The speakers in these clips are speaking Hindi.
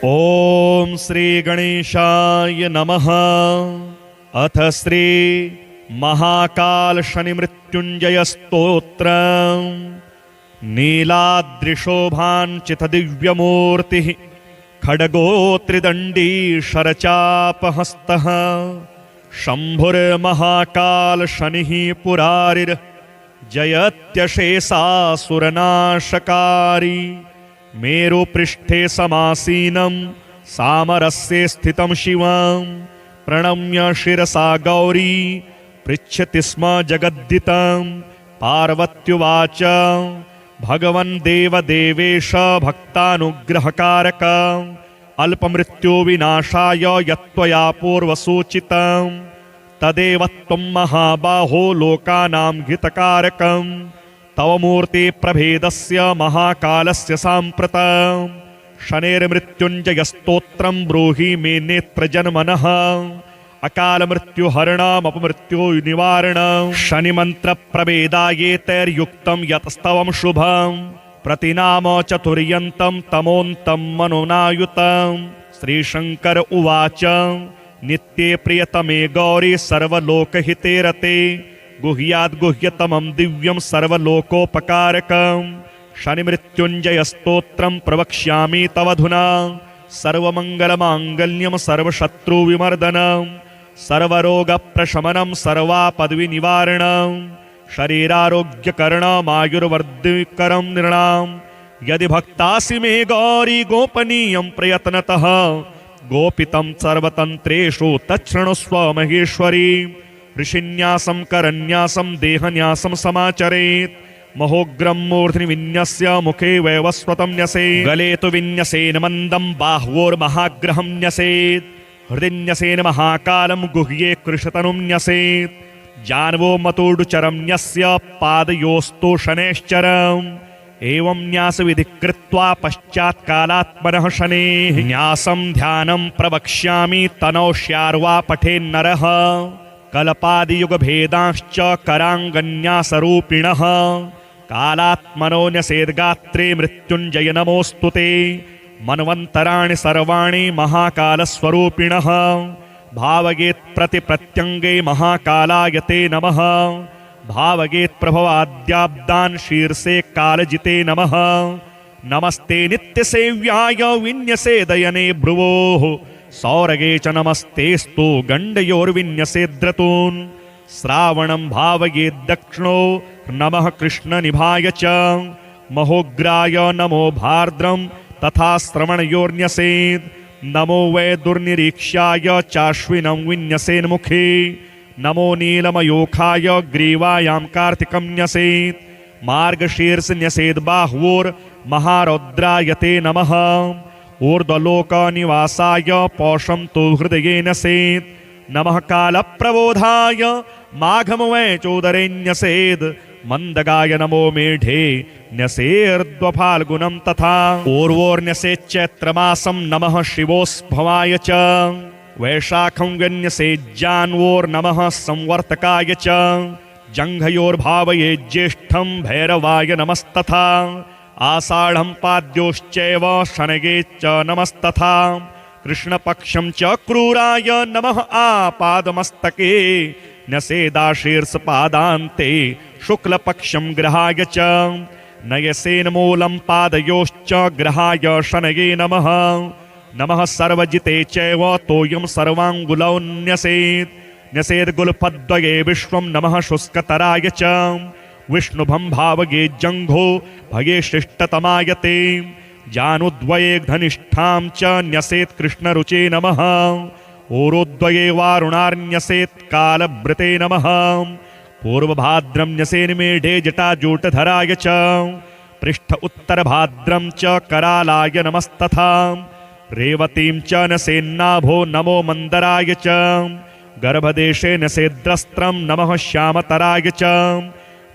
ओम श्री गणेशाय नमः। अथ श्री महाकाल शनि मृत्युंजय स्तोत्र। नीलाद्रिशोभांचित दिव्यमूर्तिः खड्गो त्रिदण्डी शरचापहस्तः शम्भुर्महाकाल शनिः पुरारिर् जयत्यशेषासुरनाशकारी। मेरुपृष्ठे समासीनं सामरस्ये स्थितं शिवं प्रणम्य शिरसा गौरी पृच्छति स्म जगद्दितं। पार्वत्युवाच भगवन् देवदेवेश भक्तानुग्रहकारक अल्पमृत्युविनाशाय यत्त्वया पूर्वसूचितं तदेव त्वं महाबाहो लोकानां हितकारकम्। तव मूर्ति प्रभेदस्य महाकालस्य साम्प्रतं शनेर्मृत्युञ्जय स्तोत्रं ब्रूहि मे नेत्रजन्मनः। अकाल मृत्युहरणमपमृत्यु निवारणं शनिमन्त्र प्रभेदायेतैर्युक्तं यतस्तवं शुभं प्रतिनाम चतुर्यन्तं तमोन्तं मनोनायुतं। श्रीशंकर उवाच नित्ये प्रियतमे गौरी सर्वलोकहिते रते गुह्याद्गुह्यतमं दिव्यं सर्वलोकोपकारकं शनिमृत्युञ्जय स्तोत्रं प्रवक्ष्यामि तवधुना। सर्वमङ्गलमाङ्गल्यं सर्वशत्रुविमर्दनं सर्वरोगप्रशमनं सर्वापद्विनिवारणं शरीरारोग्यकरणमायुर्वर्धिकरं नृणां। यदि भक्तासि मे गौरी गोपनीयं प्रयत्नतः गोपितं सर्वतन्त्रेषु तच्छृणुस्व महेश्वरी। ऋषिन्यासं करन्यासं देहन्यासं समाचरेत् महोग्रं मूर्ध्नि विन्यस्य मुखे वैवस्वतं न्यसेत्। गले तु विन्यसेन मन्दं बाह्वोर्महाग्रहं न्यसेत्। हृदि न्यसेन महाकालं गुह्ये कृशतनुं न्यसेत्। जान्वो मतोडुचरं न्यस्य पादयोस्तु शनैश्चरम्। एवं न्यासविधिः कृत्वा पश्चात्कालात्मनः शनेः न्यासं ध्यानं प्रवक्ष्यामि तनौष्यार्वा पठेन्नरः। कल्पादियुगभेदांश्च कराङ्गन्यासरूपिणः कालात्मनो न्यसेद्गात्रे मृत्युञ्जय नमोऽस्तु ते। मन्वन्तराणि सर्वाणि महाकालस्वरूपिणः भावयेत् प्रतिप्रत्यङ्गे महाकालाय ते नमः। भावयेत् प्रभवाद्याब्दान् शीर्षे कालजिते नमः। नमस्ते नित्यसेव्याय विन्यसेदयने भ्रुवोः सौरगे च नमस्तेस्तु गण्डयोर्विन्यसेद्रतून्। श्रावणं भावयेद्दक्षिणो नमः कृष्णनिभाय च। महोग्राय नमो भार्द्रं तथा श्रवणयोर्न्यसेत्। नमो वै दुर्निरीक्ष्याय चाश्विनं विन्यसेन्मुखे। नमो नीलमयोखाय ग्रीवायां कार्तिकं न्यसेत्। मार्गशीर्ष न्यसेद्बाह्वोर्महारौद्राय ते नमः। ऊर्ध्वलोकनिवासाय पौषं तु हृदये न्यसेत्। नमः कालप्रबोधाय माघमवै चोदरे न्यसेत्। मन्दगाय नमो मेढे न्यसेर्द्वफाल्गुनं तथा। पूर्वोर्न्यसेच्चैत्रमासं नमः शिवोस्भवाय च। वैशाखं व्यन्यसेज्जान्वोर्नमः संवर्तकाय च। जङ्घयोर्भावये ज्येष्ठं भैरवाय नमस्तथा। आषाढं पाद्योश्चैव शनगे च नमस्तथा। कृष्णपक्षं च क्रूराय नमः आपादमस्तके न्यसेदाशीर्षपादान्ते शुक्लपक्षं ग्रहाय च। नयसेन्मूलं पादयोश्च ग्रहाय शनगे नमः। नमः सर्वजिते चैव तोयं सर्वाङ्गुलौ न्यसेत्। न्यसेद्गुल्फद्वये विश्वं नमः शुष्कतराय च। विष्णुभं भावये जङ्घो भये शिष्टतमाय ते। जानुद्वये धनिष्ठां च न्यसेत् कृष्णरुचे नमः। ऊरोद्वये वारुणार्न्यसेत् कालभृते नमः। पूर्वभाद्रं न्यसेन्मेढे जटाजूटधराय च। पृष्ठ उत्तरभाद्रं च करालाय नमस्तथा। रेवतीं च न्यसेन्नाभो नमो मन्दराय च। गर्भदेशे न्यसेद्रस्त्रं नमः श्यामतराय च।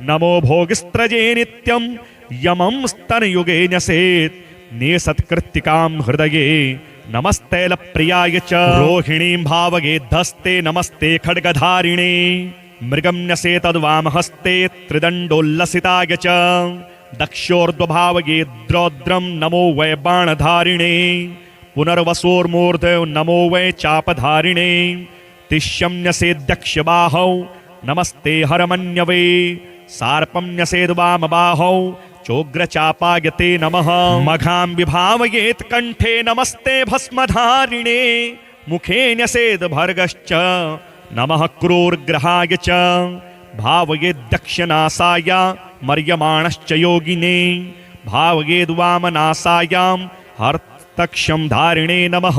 नमो भोगिस्त्रजे नित्यं यमं स्तनयुगे न्यसेत्। नेसत्कृत्तिकां हृदये नमस्तैलप्रियाय च। रोहिणीं भावयेद्धस्ते नमस्ते खड्गधारिणे। मृगं न्यसेतद्वामहस्ते त्रिदण्डोल्लसिताय च। दक्षोर्ध्वभावये द्रौद्रं नमो वै बाणधारिणे। पुनर्वसोर्मूर्धौ नमो वै चापधारिणे तिष्यम्यसेद्दक्षबाहौ नमस्ते हरमन्यवे सार्पम्यसेद्वामबाहौ चोग्रचापायते नमः मघां विभावयेत् कण्ठे नमस्ते भस्मधारिणे मुखे न्यसेद् भर्गश्च नमः क्रूरग्रहाय च भावयेद्दक्षनासाय मर्यमाणश्च योगिने भावयेद्वामनासायां हस्तक्षं धारिणे नमः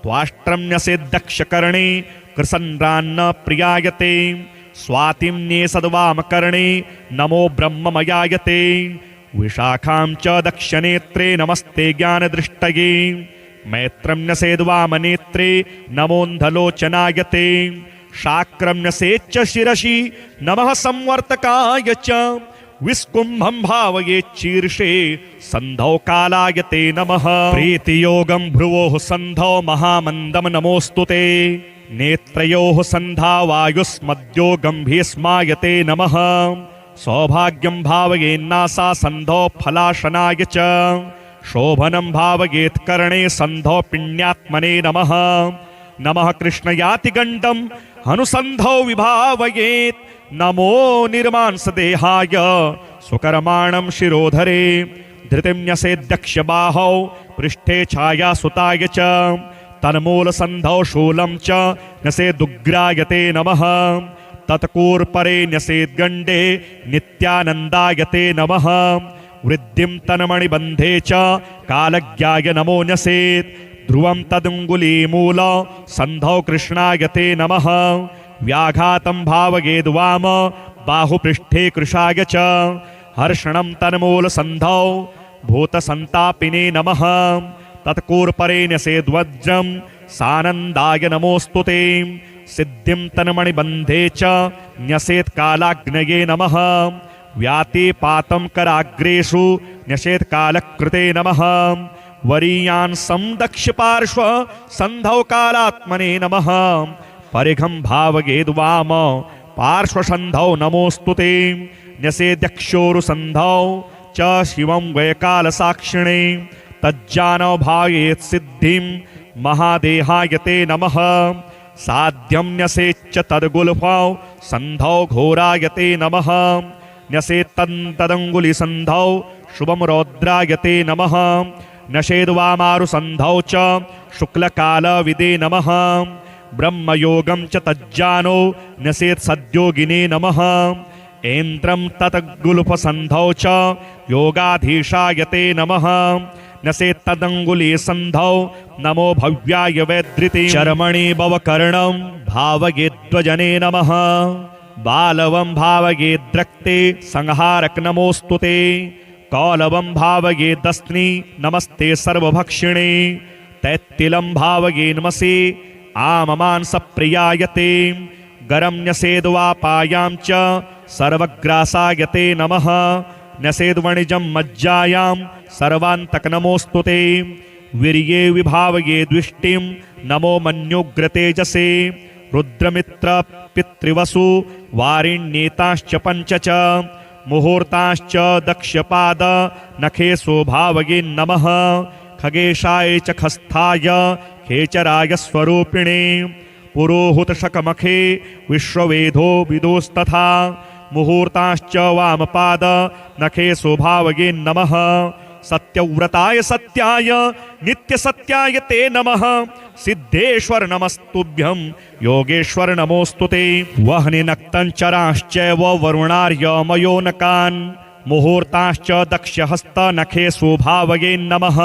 त्वाष्ट्रम्यसेद्दक्षकर्णे कृसन्रान्न प्रियायते स्वातिम्ने सद्वामकर्णे नमो ब्रह्ममयायते विशाखां च दक्षनेत्रे नमस्ते ज्ञानदृष्टये मैत्रम्यसेद्वामनेत्रे नमोऽन्धलोचनायते शाक्रम्यसेच्च शिरसि नमः संवर्तकाय च विस्कुम्भं भावयेच्छीर्षे सन्धौ कालायते नमः प्रीतियोगं भ्रुवोः सन्धौ महामन्दं नमोऽस्तु ते नेत्रयोः सन्धा वायुस्मद्योगं भीस्मायते नमः सौभाग्यं भावयेन्नासा सन्धौ फलाशनाय च शोभनं भावयेत् कर्णे सन्धौ पिण्यात्मने नमः नमः कृष्णयातिगण्डं हनुसन्धौ विभावयेत् नमो निर्मांसदेहाय सुकर्माणं शिरोधरे धृतिं न्यसेद्दक्षबाहौ पृष्ठे छायासुताय च तन्मूलसन्धौ शूलं च न्यसेदुग्रायते नमः तत्कूर्परे न्यसेद्गण्डे नित्यानन्दायते नमः वृद्धिं तन्मणिबन्धे च कालज्ञाय नमो न्यसेत् ध्रुवं तदङ्गुलीमूल सन्धौ कृष्णायते नमः व्याघातं भावयेद्वाम बाहुपृष्ठे कृशाय च हर्षणं तन्मूलसन्धौ भूतसन्तापिने नमः तत्कूर्परे न्यसेद्वज्रं सानन्दाय नमोऽस्तु ते सिद्धिं तन्मणिबन्धे च न्यसेत्कालाग्नये नमः व्यातिपातं कराग्रेषु न्यसेत्कालकृते नमः वरीयान् दक्षपार्श्व सन्धौ कालात्मने नमः परिघं भावयेद्वाम पार्श्वसन्धौ नमोऽस्तु ते न्यसेद्यक्षोरुसन्धौ च शिवं वैकालसाक्षिणे तज्जानौ भावयेत् सिद्धिं महादेहायते नमः साध्यं न्यसेच्च तद्गुल्फौ सन्धौ घोरायते नमः न्यसेत्तदङ्गुलिसन्धौ शुभं रौद्रायते नमः न्यसेद्वामारुसन्धौ च शुक्लकालविदे नमः ब्रह्मयोगं च तज्जानो न्यसेत्सद्योगिने नमः ऐन्द्रं तद्गुल्फसन्धौ च योगाधीशायते नमः न्यसेत्तदङ्गुलीसन्धौ नमो भव्याय वैद्रिते चर्मणि भवकर्णं भावयेद्वजने नमः बालवं भावयेद्रक्ते संहारक नमोऽस्तु ते कौलवं भावयेदस्नि नमस्ते सर्वभक्षिणे तैत्तिलं भावयेन्मसे आममांसप्रियायते गरं न्यसेद्वापायां च सर्वग्रासायते नमः न्यसेद्वणिजं मज्जायां सर्वान्तक नमोऽस्तु ते वीर्ये विभावये द्विष्टिं नमो मन्युग्रतेजसे रुद्रमित्र पितृवसु वारिण्येताश्च पञ्च च मुहूर्ताश्च दक्षपाद नखे स्वभावये नमः खगेशाय च खस्थाय खेचराय स्वरूपिणे पुरोहुतशकमखे विश्ववेदो विदोस्तथा मुहूर्ताश्च वामपाद नखे स्वभावये नमः सत्यव्रताय सत्याय नित्यसत्याय ते नमः सिद्धेश्वर नमस्तुभ्यं योगेश्वर नमोऽस्तु ते वह्निनक्तञ्चराश्चैव वरुणार्य मयोनकान् मुहूर्ताश्च दक्षहस्तनखे स्वभावये नमः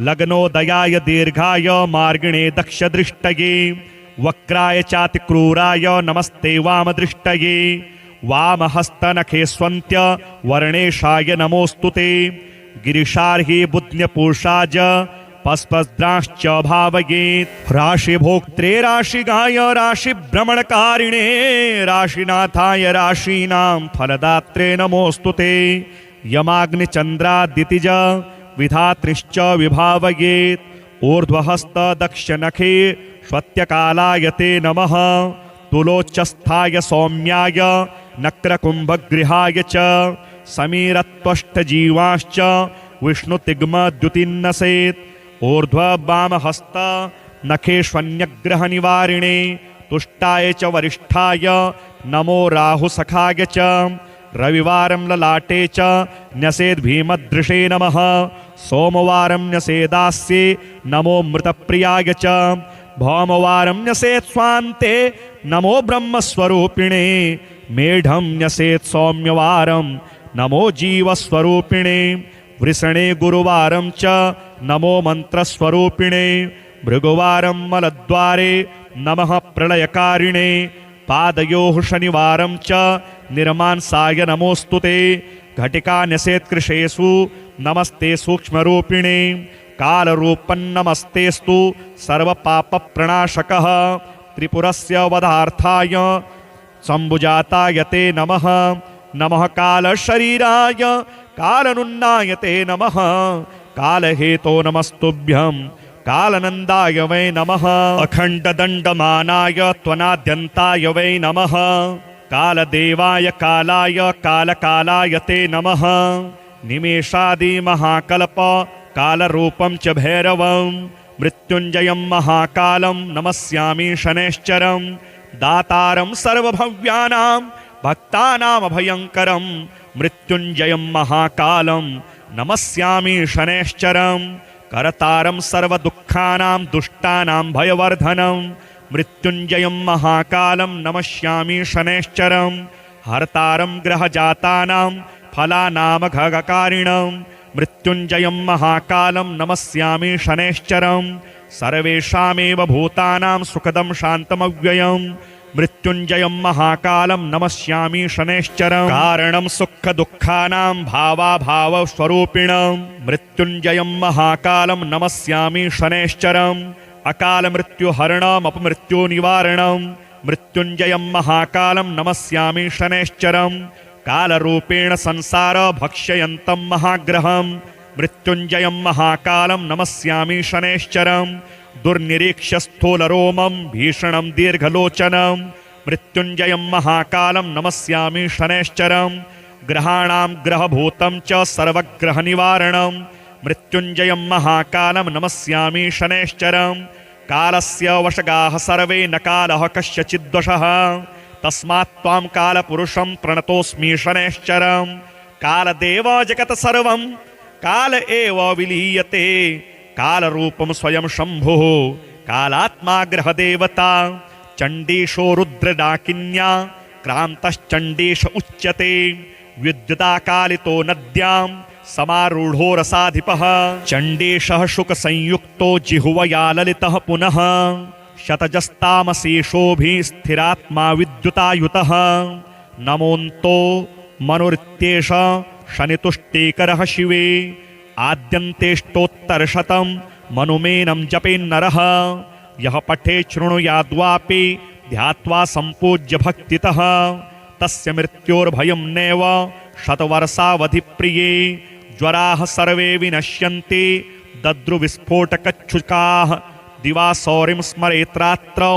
लग्नोदयाय दीर्घाय मार्गिणे दक्षदृष्टये वक्राय चातिक्रूराय नमस्ते वामदृष्टये वामहस्तनखे स्वन्त्य वर्णेशाय नमोऽस्तु ते गिरिशार्हि बुध्न्यपूषाज पस्पस्द्राश्च भावयेत् राशिभोक्त्रे राशिगाय राशिभ्रमणकारिणे राशिनाथाय राशीनां फलदात्रे नमोऽस्तु ते यमाग्निचन्द्रादितिज विधातृश्च विभावयेत् ऊर्ध्वहस्त दक्षनखे श्वत्यकालाय ते नमः तुलोच्चस्थाय सौम्याय नक्रकुम्भगृहाय च समीरत्वष्टजीवाश्च विष्णुतिग्मद्युतिन्नसेत् ऊर्ध्ववामहस्त नखेष्वन्यग्रहनिवारिणे तुष्टाय च वरिष्ठाय नमो राहुसखाय च रविवारं ललाटे च न्यसेद्भीमदृशे नमः सोमवारं न्यसेदास्ये नमो मृतप्रियाय च भौमवारं न्यसेत् स्वान्ते नमो ब्रह्मस्वरूपिणे मेढं न्यसेत् सौम्यवारं नमो जीवस्वरूपिणे वृषणे गुरुवारं च नमो मन्त्रस्वरूपिणे भृगुवारं मलद्वारे नमः प्रलयकारिणे पादयोः शनिवारं च निर्मांसाय नमोऽस्तुते घटिका न्यसेत्कृशेषु नमस्ते सूक्ष्मरूपिणे कालरूपन्नमस्तेस्तु सर्वपापप्रणाशकः त्रिपुरस्य वधार्थाय शम्भुजाताय ते नमः नमः कालशरीराय कालनुन्नाय ते नमः कालहेतो नमस्तुभ्यं कालनन्दाय वै नमः अखण्डदण्डमानाय त्वनाद्यन्ताय वै नमः कालदेवाय कालाय कालकालाय ते नमः निमेषादिमहाकल्प कालरूपं च भैरवं मृत्युञ्जयं महाकालं नमस्यामि शनैश्चरं दातारं सर्वभव्यानां भक्तानामभयङ्करं मृत्युञ्जयं महाकालं नमस्यामि शनैश्चरं करतारं सर्वदुःखानां दुष्टानां भयवर्धनं मृत्युञ्जयं महाकालं नमस्यामि शनैश्चरं हर्तारं ग्रहजातानां फलानामघगकारिणं मृत्युञ्जयं महाकालं नमस्यामि शनैश्चरं सर्वेषामेव भूतानां सुखदं शान्तमव्ययं मृत्युञ्जयं महाकालं नमस्यामि शनैश्चरं कारणं सुखदुःखानां भावाभावस्वरूपिणं मृत्युञ्जयं महाकालं नमस्यामि शनैश्चरम् अकालमृत्युहरणमपमृत्युनिवारणं मृत्युञ्जयं महाकालं नमस्यामि शनैश्चरं कालरूपेण संसार भक्ष्ययन्तं महाग्रहं मृत्युञ्जयं महाकालं नमस्यामि शनैश्चरं दुर्निरीक्ष्य स्थूलरोमं भीषणं दीर्घलोचनं मृत्युञ्जयं महाकालं नमस्यामि शनैश्चरं ग्रहाणां ग्रहभूतं च सर्वग्रहनिवारणं मृत्युञ्जयं महाकालं नमस्यामि शनैश्चरं कालस्य वशगाः सर्वे न कालः कस्यचिद्वशः तस्मात् त्वां कालपुरुषं प्रणतोऽस्मि शनैश्चरं कालदेव जगत् सर्वं काल एव विलीयते कालरूपं स्वयं शम्भुः कालात्मा ग्रहदेवता चण्डीशो रुद्रडाकिन्या क्रान्तश्चण्डीश उच्यते विद्युदाकालितो नद्यां समारूढो रसाधिपः चण्डीशः शुकसंयुक्तो जिह्वया ललितः पुनः शतजस्तामशेषोभिः स्थिरात्मा विद्युतायुतः नमोऽन्तो मनुरित्येष शनितुष्टीकरः शिवे आद्यन्तेष्टोत्तरशतं मनुमेनं जपेन्नरः यः पठे शृणुयाद्वापि ध्यात्वा सम्पूज्य भक्तितः तस्य मृत्योर्भयं नैव शतवर्षावधिप्रिये ज्वराः सर्वे विनश्यन्ति दद्रुविस्फोटकच्छुकाः दिवासौरिं स्मरेत्रात्रौ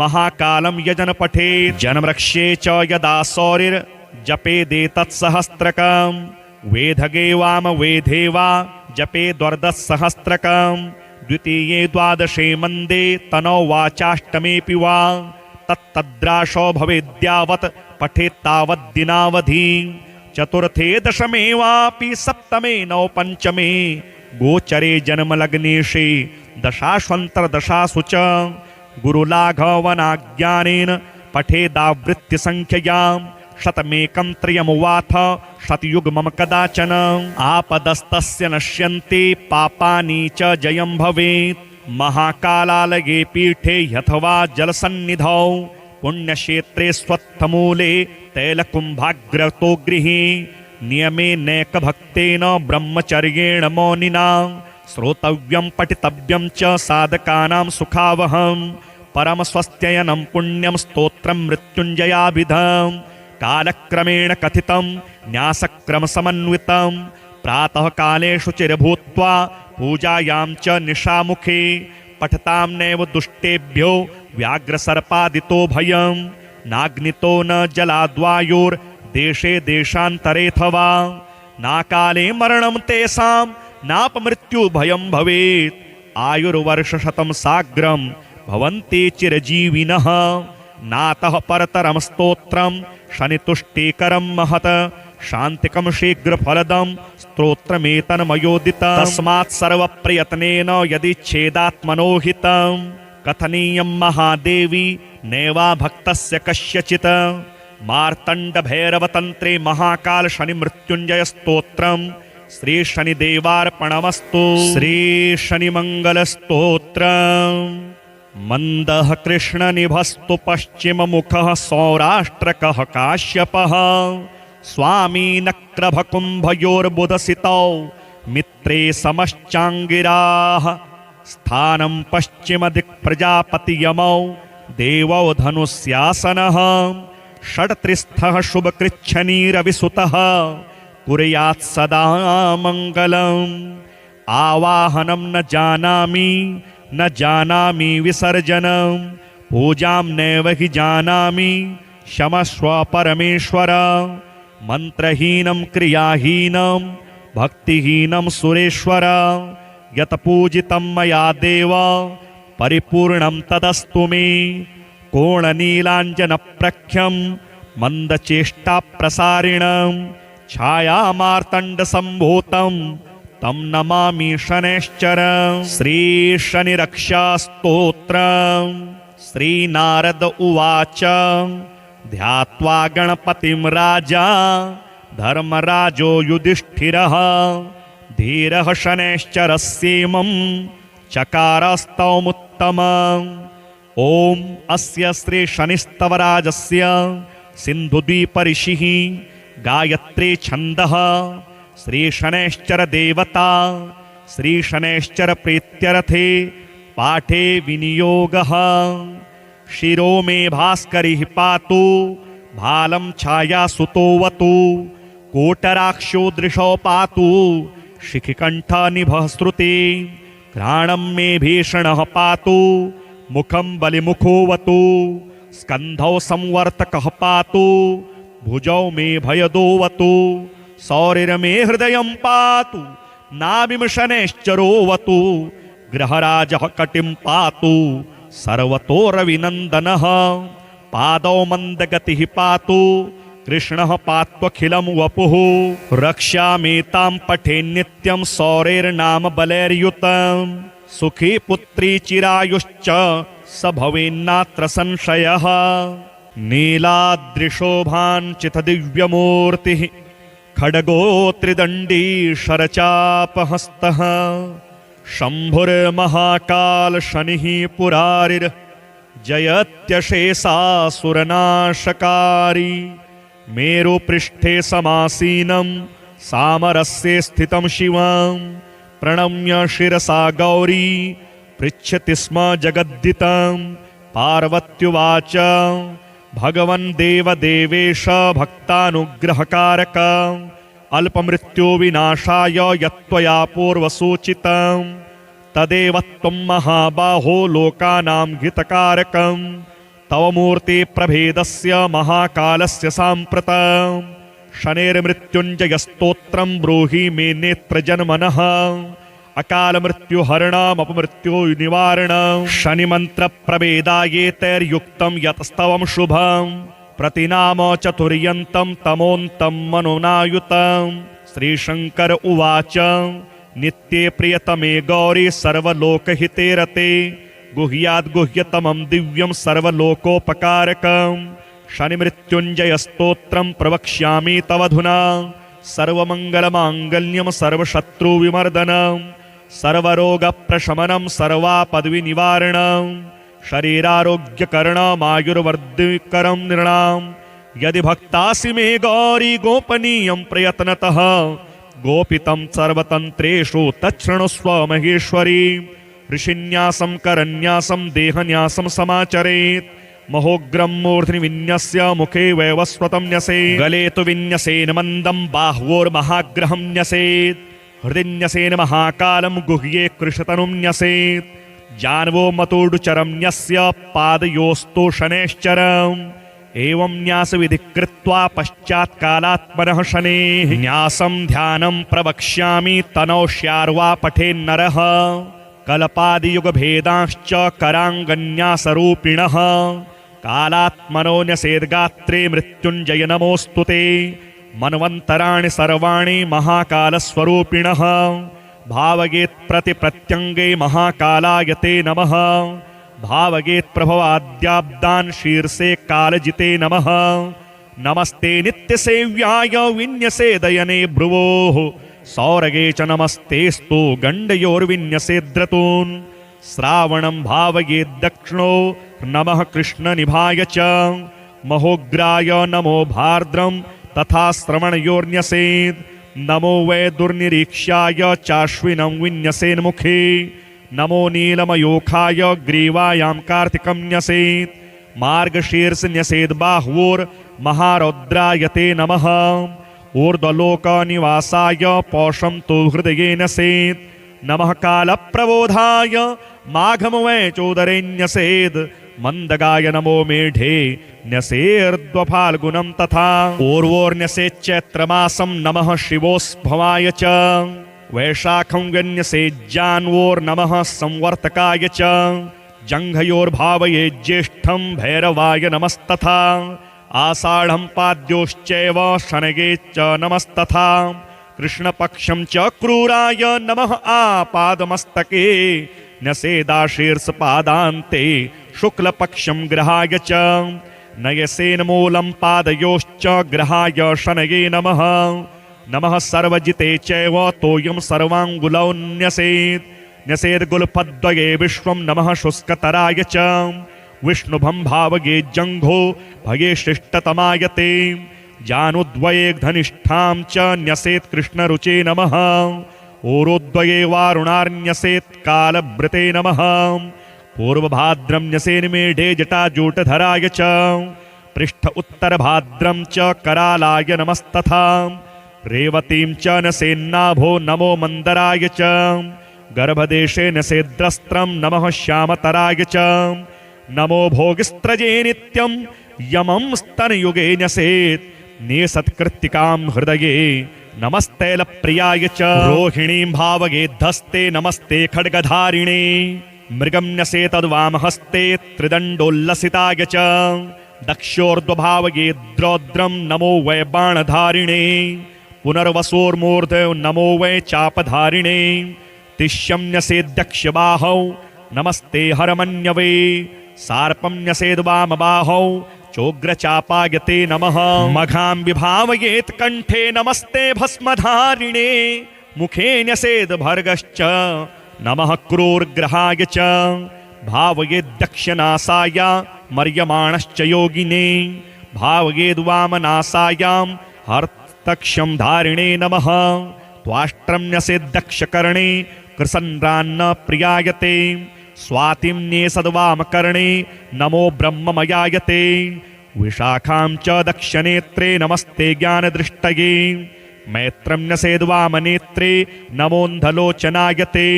महाकालं यजन पठेत् जनमरक्ष्ये च यदा सौरिर्जपेदेतत्सहस्रकं वेधगे वाम वेधे वा जपेद्वर्धसहस्रकं द्वितीये द्वादशे मन्दे तनौ वाचाष्टमेऽपि वा तत्तद्राशो भवेद्यावत् पठेत्तावद्दिनावधि चतुर्थे दशमे वापि सप्तमे नौ पञ्चमे गोचरे जन्मलग्नेशे दशाश्वन्तरदशासु च गुरुलाघवनाज्ञानेन पठेदावृत्तिसङ्ख्ययां शतमेकं त्रयमुवाथ शतयुग्मं कदाचन आपदस्तस्य नश्यन्ति पापानि च जयं भवेत् महाकालालये पीठे अथवा जलसन्निधौ पुण्यक्षेत्रे स्वत्थमूले तैलकुम्भाग्रतो गृहे नियमेनैकभक्तेन ब्रह्मचर्येण मौनिना श्रोतव्यं पठितव्यं च साधकानां सुखावहं परमस्वस्त्ययनं पुण्यं स्तोत्रं मृत्युञ्जयाभिधं कालक्रमेण कथितं न्यासक्रमसमन्वितं प्रातः काले शुचिर्भूत्वा पूजायां च निशामुखे पठतां नैव दुष्टेभ्यो व्याघ्रसर्पादितो भयं नाग्नितो न जलाद्वायोर्देशे देशान्तरेऽथवा नाकाले मरणं तेषां नापमृत्युभयं भवेत् आयुर्वर्षशतं साग्रं भवन्ति चिरजीविनः। नातः परतरं स्तोत्रं शनितुष्टिकरं महत् शान्तिकं शीघ्रफलदं स्तोत्रमेतन्मयोदितं। तस्मात् सर्वप्रयत्नेन यदि छेदात्मनो हितं कथनीयं महादेवी नैवा भक्तस्य कस्यचित्। मार्तण्डभैरवतन्त्रे महाकाल शनि मृत्युञ्जय स्तोत्रं श्री शनिदेवार्पणमस्तु। श्री शनिमङ्गलस्तोत्रम्। मन्दः कृष्णनिभस्तु पश्चिममुखः सौराष्ट्रकः काश्यपः स्वामी नक्रभकुम्भयोर्बुधसितौ मित्रे समश्चाङ्गिराः। स्थानं पश्चिमदिक्प्रजापतियमौ देवौ धनुस्यासनः। षट्त्रिस्थः शुभकृच्छनीरविसुतः कुर्यात् सदा मङ्गलम्। आवाहनं न जानामि विसर्जनं पूजां नैव हि जानामि क्षमस्व परमेश्वर। मन्त्रहीनं क्रियाहीनं भक्तिहीनं सुरेश्वर। यत् पूजितं मया देव परिपूर्णं तदस्तु मे। कोणनीलाञ्जनप्रख्यं मन्दचेष्टाप्रसारिणं छायामार्तण्डसम्भूतं तं नमामि शनैश्चरं। श्रीशनिरक्षास्तोत्रम्। श्रीनारद उवाच ध्यात्वा गणपतिं राजा धर्मराजो युधिष्ठिरः धीरः शनैश्चरस्येमं चकारस्तौमुत्तमम्। ॐ अस्य श्री शनिस्तवराजस्य सिन्धुद्वीपऋषिः गायत्री छन्दः श्री शनैश्चर देवता श्री शनैश्चर प्रीत्यर्थे पाठे विनियोगः। शिरो मे भास्करिः पातु भालं छायासुतोऽवतु कोटराक्षो दृशो पातु शिखिकण्ठनिभः श्रुते। घ्राणं मे भीषणः पातु मुखं बलिमुखोऽवतु स्कन्धौ संवर्तकः पातु भुजौ मे भयदोऽवतु। सौरिर्मे हृदयं पातु नाभिं शनैश्चरोऽवतु ग्रहराजः कटिं पातु सर्वतोरविनन्दनः। पादौ मन्दगतिः पातु कृष्णः पात्वखिलं वपुः। रक्ष्यामेतां पठे नित्यं सौरेर्नाम बलैर्युतं। सुखी पुत्री चिरायुश्च स भवेन्नात्र संशयः। नीलाद्रिशोभाञ्चितदिव्यमूर्तिः खड्गो त्रिदण्डी शरचापहस्तः। शम्भुर्महाकाल शनिः पुरारिर्जयत्यशेषासुरनाशकारी। मेरुपृष्ठे समासीनं सामरस्ये स्थितं शिवं प्रणम्य शिरसा गौरी पृच्छति स्म जगद्दितं। पार्वत्युवाच भगवन् देवदेवेश भक्तानुग्रहकारक अल्पमृत्यो विनाशाय यत्त्वया पूर्वसूचितं तदेव त्वं महाबाहो लोकानां हितकारकं। तव मूर्ति प्रभेदस्य महाकालस्य साम्प्रतं शनेर्मृत्युञ्जयस्तोत्रं ब्रूहि मे नेत्रजन्मनः। अकालमृत्युहरणमपमृत्यो निवारणं शनिमन्त्रप्रभेदायेतैर्युक्तं यतस्तवं शुभं प्रतिनाम चतुर्यन्तं तमोन्तं मनोनायुतं। श्रीशङ्कर उवाच नित्ये प्रियतमे गौरी सर्वलोकहिते रते गुह्याद्गुह्यतमं दिव्यं सर्वलोकोपकारकं शनिमृत्युञ्जयस्तोत्रं प्रवक्ष्यामि तवधुना। सर्वमङ्गलमाङ्गल्यं सर्वशत्रुविमर्दनं सर्वरोगप्रशमनं सर्वापद्विनिवारणं शरीरारोग्यकरणमायुर्वर्धिकरं नृणाम्। यदि भक्तासि मे गौरी गोपनीयं प्रयत्नतः गोपितं सर्वतन्त्रेषु तच्छृणुस्व महेश्वरी। ऋषिन्यासं करन्यासं देहन्यासं समाचरेत् महोग्रं मूर्ध्नि विन्यस्य मुखे वैवस्वतं न्यसेत्। गले तु विन्यसेन मन्दं बाह्वोर्महाग्रहं न्यसेत्। हृदि न्यसेन महाकालं गुह्ये कृशतनुं न्यसेत्। जान्वो मतोडुचरं न्यस्य पादयोस्तु शनैश्चरम्। एवं न्यासविधि कृत्वा पश्चात्कालात्मनः शनेः न्यासं ध्यानं प्रवक्ष्यामि तनौ श्यार्वा पठेन्नरः। कल्पादियुगभेदांश्च कराङ्गन्यासरूपिणः कालात्मनो न्यसेद्गात्रे मृत्युञ्जय नमोऽस्तु ते मन्वन्तराणि सर्वाणि महाकालस्वरूपिणः भावगेत् प्रतिप्रत्यङ्गे महाकालाय ते नमः भावगेत् प्रभवाद्याब्दान् शीर्षे कालजिते नमः नमस्ते नित्यसेव्याय विन्यसेदयने भ्रुवोः सौरगे च नमस्तेस्तु गण्डयोर्विन्यसेद्रतून् श्रावणं भावयेद्दक्षिणो नमः कृष्णनिभाय च महोग्राय नमो भार्द्रं तथा श्रवणयोर्न्यसेत् नमो वै दुर्निरीक्ष्याय चाश्विनं विन्यसेन्मुखे नमो नीलमयोखाय ग्रीवायां कार्तिकं न्यसेत् मार्गशीर्ष न्यसेद्बाह्वोर्महारौद्राय ते नमः ऊर्ध्वलोकनिवासाय पौषं तु हृदये न्यसेत् नमः कालप्रबोधाय माघं वै चोदरे न्यसेत् मन्दगाय नमो मेढे न्यसेर्द्वफाल्गुनं तथा ऊर्वोर्न्यसेच्चैत्रमासं नमः शिवोस्भवाय च वैशाखं व्यन्यसेज्जान्वोर्नमः संवर्तकाय च जङ्घयोर्भावये ज्येष्ठं भैरवाय नमस्तथा आषाढं पाद्योश्चैव शनगे च नमस्तथा कृष्णपक्षं च क्रूराय नमः आपादमस्तके न्यसेदाशीर्षपादान्ते शुक्लपक्षं ग्रहाय च नयसेन्मूलं पादयोश्च ग्रहाय शनगे नमः नमः सर्वजिते चैव तोयं सर्वाङ्गुलौ न्यसेत् न्यसेद्गुल्फद्वये विश्वं नमः शुष्कतराय च विष्णुभं भावगे जङ्घो भगे शिष्टतमाय ते जानुद्वये धनिष्ठां च न्यसेत् कृष्णरुचे नमः ऊरोद्वये वारुणार्न्यसेत् कालभृते नमः पूर्वभाद्रं न्यसेन्मेढे जटाजूटधराय च पृष्ठ उत्तरभाद्रं च करालाय नमस्तथा रेवतीं च न्यसेन्नाभो नमो मन्दराय च गर्भदेशे न्यसेद्रस्त्रं नमः श्यामतराय च नमो भोगिस्त्रजे नित्यं यमं स्तनयुगे न्यसेत् नेसत्कृत्तिकां हृदये नमस्तैलप्रियाय च रोहिणीं भावगेद्धस्ते नमस्ते खड्गधारिणे मृगं न्यसेतद्वामहस्ते त्रिदण्डोल्लसिताय च दक्षोर्ध्वभावगेद्रौद्रं नमो वै बाणधारिणे पुनर्वसोर्मूर्धौ नमो वै चापधारिणे तिष्यं न्यसेद्दक्षबाहौ नमस्ते हरमन्यवे सार्पं न्यसेद्वामबाहौ चोग्रचापाय ते नमः मघां विभावयेत् कण्ठे नमस्ते भस्मधारिणे मुखे न्यसेद्भर्गश्च नमः क्रूरग्रहाय च भावयेद्दक्षनासाय मर्यमाणश्च योगिने भावयेद्वामनासायां हस्तक्षं धारिणे नमः त्वाष्ट्रं न्यसेद्दक्षकर्णे कृसन्रान्न प्रियायते स्वातिं न्येसद्वामकर्णे नमो ब्रह्ममयायते विशाखां च दक्षनेत्रे नमस्ते ज्ञानदृष्टये मैत्रं न्यसेद्वामनेत्रे नमोऽन्धलोचनायते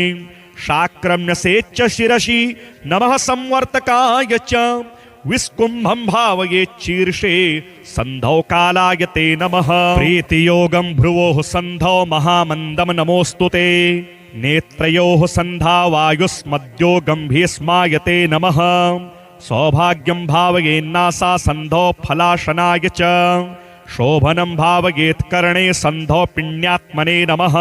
शाक्रं न्यसेच्च शिरसि नमः संवर्तकाय च विस्कुम्भं भावयेच्छीर्षे सन्धौ कालायते नमः प्रीतियोगं भ्रुवोः सन्धौ महामन्दं नमोऽस्तु ते नेत्रयोः सन्धा वायुस्मद्योगं भीष्मायते नमः सौभाग्यं भावयेन्नासा सन्धौ फलाशनाय च शोभनं भावयेत् कर्णे सन्धौ पिण्यात्मने नमः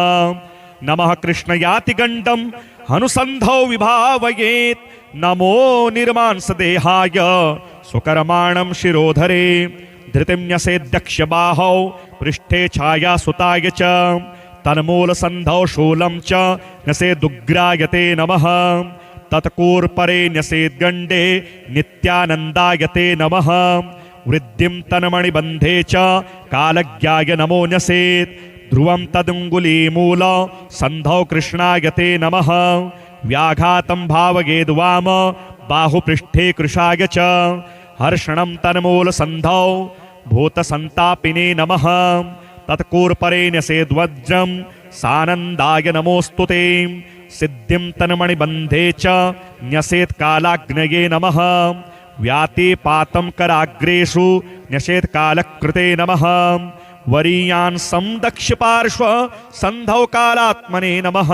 नमः कृष्णयातिगण्डं हनुसन्धौ विभावयेत् नमो निर्मांसदेहाय सुकर्माणं शिरोधरे धृतिं न्यसेद्दक्षबाहौ पृष्ठे छायासुताय च तन्मूलसन्धौ शूलं च न्यसेदुग्रायते नमः तत्कूर्परे न्यसेद्गण्डे नित्यानन्दायते नमः वृद्धिं तन्मणिबन्धे च कालज्ञाय नमो न्यसेत् ध्रुवं तदङ्गुलीमूल सन्धौ कृष्णायते नमः व्याघातं भावयेद्वाम बाहुपृष्ठे कृशाय च हर्षणं तन्मूलसन्धौ भूतसन्तापिने नमः तत्कूर्परे न्यसेद्वज्रं सानन्दाय नमोऽस्तु ते सिद्धिं तन्मणिबन्धे च न्यसेत्कालाग्नये नमः व्यातिपातं कराग्रेषु न्यसेत्कालकृते नमः वरीयान् संदक्ष्यपार्श्व सन्धौ कालात्मने नमः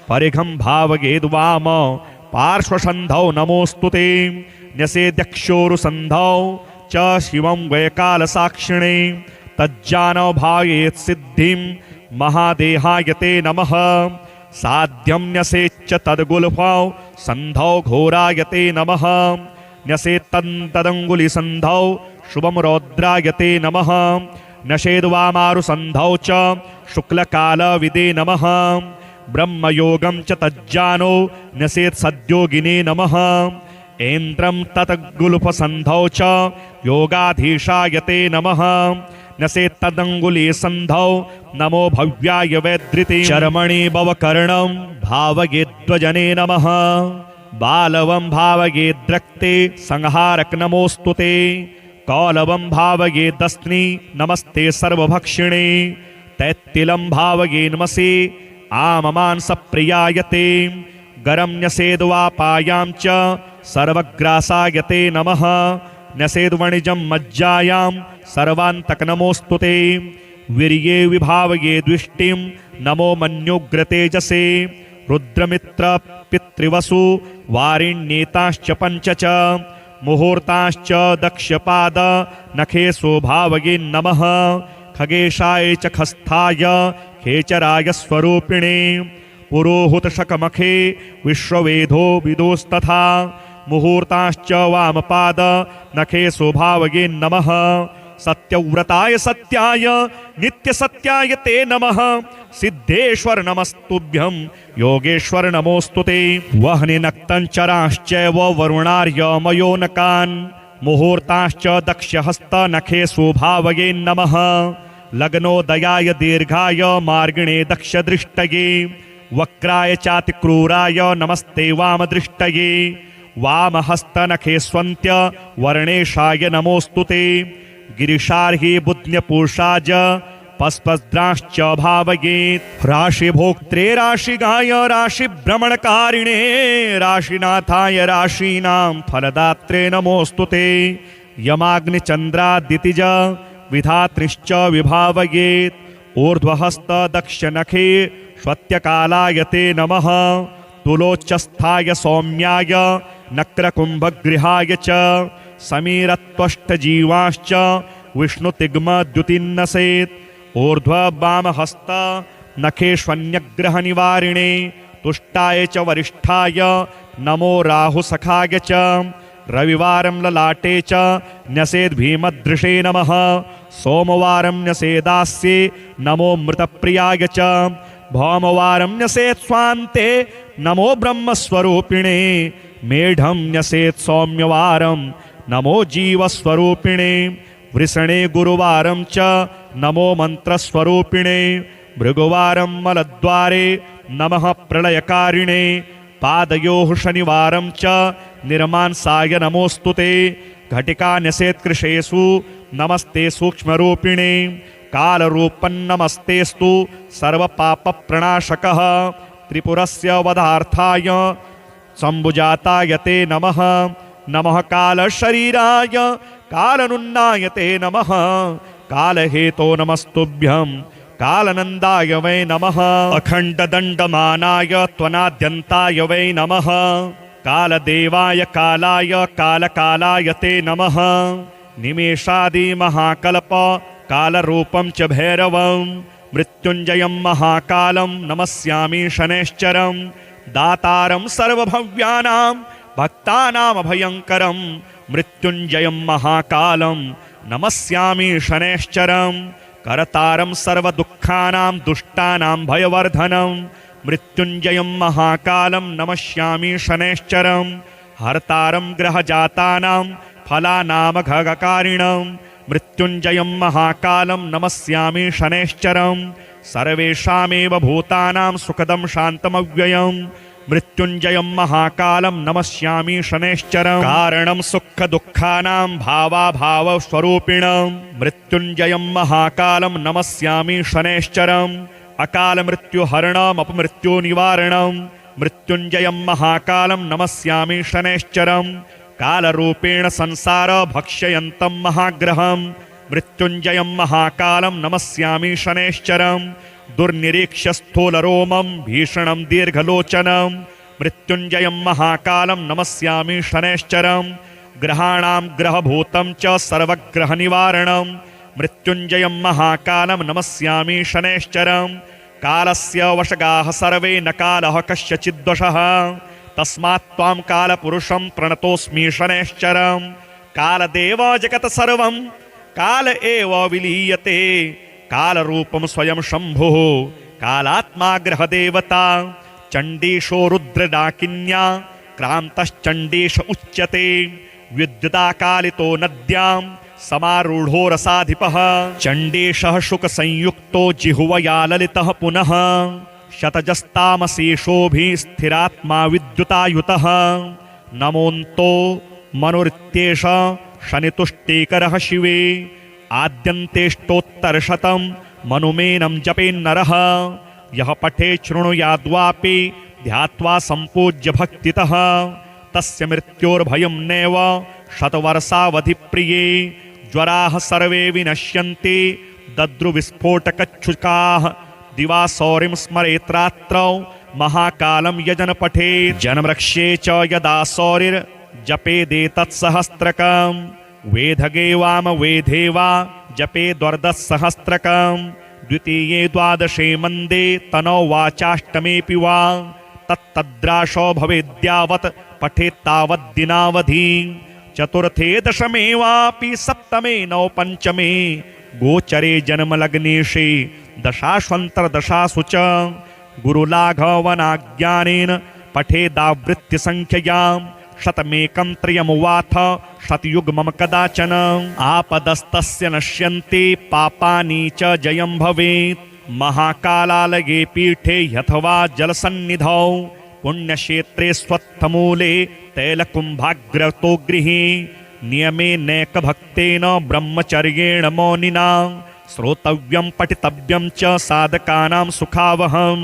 परिघं भावयेद्वाम पार्श्वसन्धौ नमोऽस्तुते न्यसेद्यक्षोरुसन्धौ च शिवं वैकालसाक्षिणे तज्जानो भावेत् सिद्धिं महादेहाय ते नमः साध्यं न्यसेच्च तद्गुल्फौ सन्धौ घोराय ते नमः न्यसेत्तदङ्गुलिसन्धौ शुभं रौद्राय ते नमः न्यसेद्वामारुसन्धौ च शुक्लकालविदे नमः ब्रह्मयोगं च तज्जानो न्यसेत् सद्योगिने नमः ऐन्द्रं ततगुल्फसन्धौ च योगाधीशाय ते नमः न्यसेत्तदङ्गुलीसन्धौ नमो भव्याय वैद्रिते चर्मणि भवकर्णं भावयेद्वजने नमः बालवं भावयेद्रक्ते संहारक नमोऽस्तुते कौलवं भावयेदस्नि नमस्ते सर्वभक्षिणे तैत्तिलं भावयेन्मसे आममांसप्रियाय ते गरं न्यसेद्वापायां च सर्वग्रासाय ते नमः न्यसेद्वणिजं मज्जायां सर्वान्तक नमोऽस्तुते वीर्ये विभावये द्विष्टिं नमो मन्युग्रतेजसे रुद्रमित्र पितृवसु वारिण्येताश्च पञ्च च मुहूर्ताश्च दक्षपाद नखे स्वभावये नमः खगेशाय च खस्थाय खेचराय स्वरूपिणे पुरोहुतशकमखे विश्ववेधो विदोस्तथा मुहूर्ताश्च वामपाद नखे स्वभावये नमः सत्यव्रताय सत्याय नित्यसत्याय ते नमः सिद्धेश्वर नमस्तुभ्यं योगेश्वर नमोस्तुते वह्निनक्तञ्चराश्चैव वरुणार्यमयोनकान् मुहूर्ताश्च दक्षहस्त नखे स्वभावये नमः लग्नोदयाय दीर्घाय मार्गिणे दक्षदृष्टये वक्राय चातिक्रूराय नमस्ते वामदृष्टये वामहस्तनखे स्वन्त्य वर्णेशाय नमोस्तुते गिरिशार्हि बुद्ध्यपूषाज पस्पस्द्राश्च भावयेत् राशिभोक्त्रे राशिगाय राशिभ्रमणकारिणे राशिनाथाय राशीनां फलदात्रे नमोस्तुते यमाग्निचन्द्रादितिज विधातृश्च विभावयेत् ऊर्ध्वहस्त दक्षनखे श्वत्यकालाय ते नमः तुलोच्चस्थाय सौम्याय नक्रकुम्भगृहाय च समीरत्वष्टजीवाश्च विष्णुतिग्मद्युतिन्नसेत् ऊर्ध्ववामहस्त नखेष्वन्यग्रहनिवारिणे तुष्टाय च वरिष्ठाय नमो राहुसखाय च रविवारं ललाटे च न्यसेद्भीमदृशे नमः सोमवारं न्यसेदास्ये नमो मृतप्रियाय च भौमवारं न्यसेत् स्वान्ते नमो ब्रह्मस्वरूपिणे मेढं न्यसेत् सौम्यवारं नमो जीवस्वरूपिणे वृषणे गुरुवारं च नमो मन्त्रस्वरूपिणे भृगुवारं मलद्वारे नमः प्रलयकारिणे पादयोः शनिवारं च निर्मांसाय नमोस्तुते घटिका न्यसेत् कृशेषु नमस्ते सूक्ष्मरूपिणे कालरूपन्नमस्तेस्तु सर्वपापप्रणाशकः त्रिपुरस्य वधार्थाय सम्भुजाताय ते नमः नमः कालशरीराय कालनुन्नाय ते नमः कालहेतो नमस्तुभ्यं कालनन्दाय वै नमः अखण्डदण्डमानाय त्वनाद्यन्ताय वै नमः कालदेवाय कालाय कालकालाय ते नमः निमेषादि महाकल्प कालरूपं च भैरवं मृत्युञ्जयं महाकालं नमस्यामि शनैश्चरं दातारं सर्वभव्यानां भक्तानामभयङ्करं मृत्युञ्जयं महाकालं नमस्यामि शनैश्चरं करतारं सर्वदुःखानां दुष्टानां भयवर्धनं मृत्युञ्जयं महाकालं नमस्यामि शनैश्चरं हर्तारं ग्रहजातानां फलानामघगकारिणं मृत्युञ्जयं महाकालं नमस्यामि शनैश्चरं सर्वेषामेव भूतानां सुखदं शान्तमव्ययं मृत्युञ्जयं महाकालं नमस्यामि शनैश्चरं कारणं सुखदुःखानां भावाभावस्वरूपिणं मृत्युञ्जयं महाकालं नमस्यामि शनैश्चरं अकालमृत्युहरणमपमृत्युनिवारणं मृत्युञ्जयं महाकालं नमस्यामि शनैश्चरं कालरूपेण संसार भक्ष्ययन्तं महाग्रहं मृत्युञ्जयं महाकालं नमस्यामि शनैश्चरं दुर्निरीक्ष्य स्थूलरोमं भीषणं दीर्घलोचनं मृत्युञ्जयं महाकालं नमस्यामि शनैश्चरं ग्रहाणां ग्रहभूतं च सर्वग्रहनिवारणं मृत्युञ्जयं महाकालं नमस्यामि शनैश्चरं कालस्य वशगाः सर्वे न कालः कस्यचिद्वशः तस्मात् त्वां कालपुरुषं प्रणतोऽस्मि शनैश्चरं कालदेव जगत् सर्वं काल एव विलीयते कालरूपं स्वयं शम्भुः कालात्मा ग्रहदेवता चण्डीशो रुद्रडाकिन्या क्रान्तश्चण्डीश उच्यते विद्युदाकालितो नद्यां समारूढो रसाधिपः चण्डीशः शुकसंयुक्तो जिह्वया ललितः पुनः शतजस्तामशेषोभिस्थिरात्मा विद्युतायुतः नमोऽन्तो मनुरित्येष शनितुष्टीकरः शिवे आद्यन्तेष्टोत्तरशतं मनुमेनं जपेन्नरः यः पठे शृणुयाद्वापि ध्यात्वा सम्पूज्य भक्तितः तस्य मृत्योर्भयं नैव शतवर्षावधिप्रिये ज्वराः सर्वे विनश्यन्ति दद्रुविस्फोटकच्छुकाः दिवा सौरिं स्मरेत्रात्रौ महाकालं यजन पठेत् जनमृक्षे च यदा सौरिर्जपेदेतत्सहस्रकं वेधगे वाम वेधे वा जपेद्वर्धसहस्रकं द्वितीये द्वादशे मन्दे तनौ वाचाष्टमेऽपि वा तत्तद्राशो भवेद्यावत् पठेत्तावद्दिनावधि चतुर्थे दशमे वापि सप्तमे नौ पञ्चमे गोचरे जन्मलग्नेशे दशाश्वन्तरदशासु च गुरुलाघवनाज्ञानेन पठेदावृत्तिसङ्ख्ययां शतमेकं त्रयमुवाथ शतयुग्मं कदाचन आपदस्तस्य नश्यन्ति पापानि च जयं भवेत् महाकालालये पीठे अथवा जलसन्निधौ पुण्यक्षेत्रे स्वत्थमूले तैलकुम्भाग्रतो गृहे नियमेनैकभक्तेन ब्रह्मचर्येण मौनिना श्रोतव्यं पठितव्यं च साधकानां सुखावहं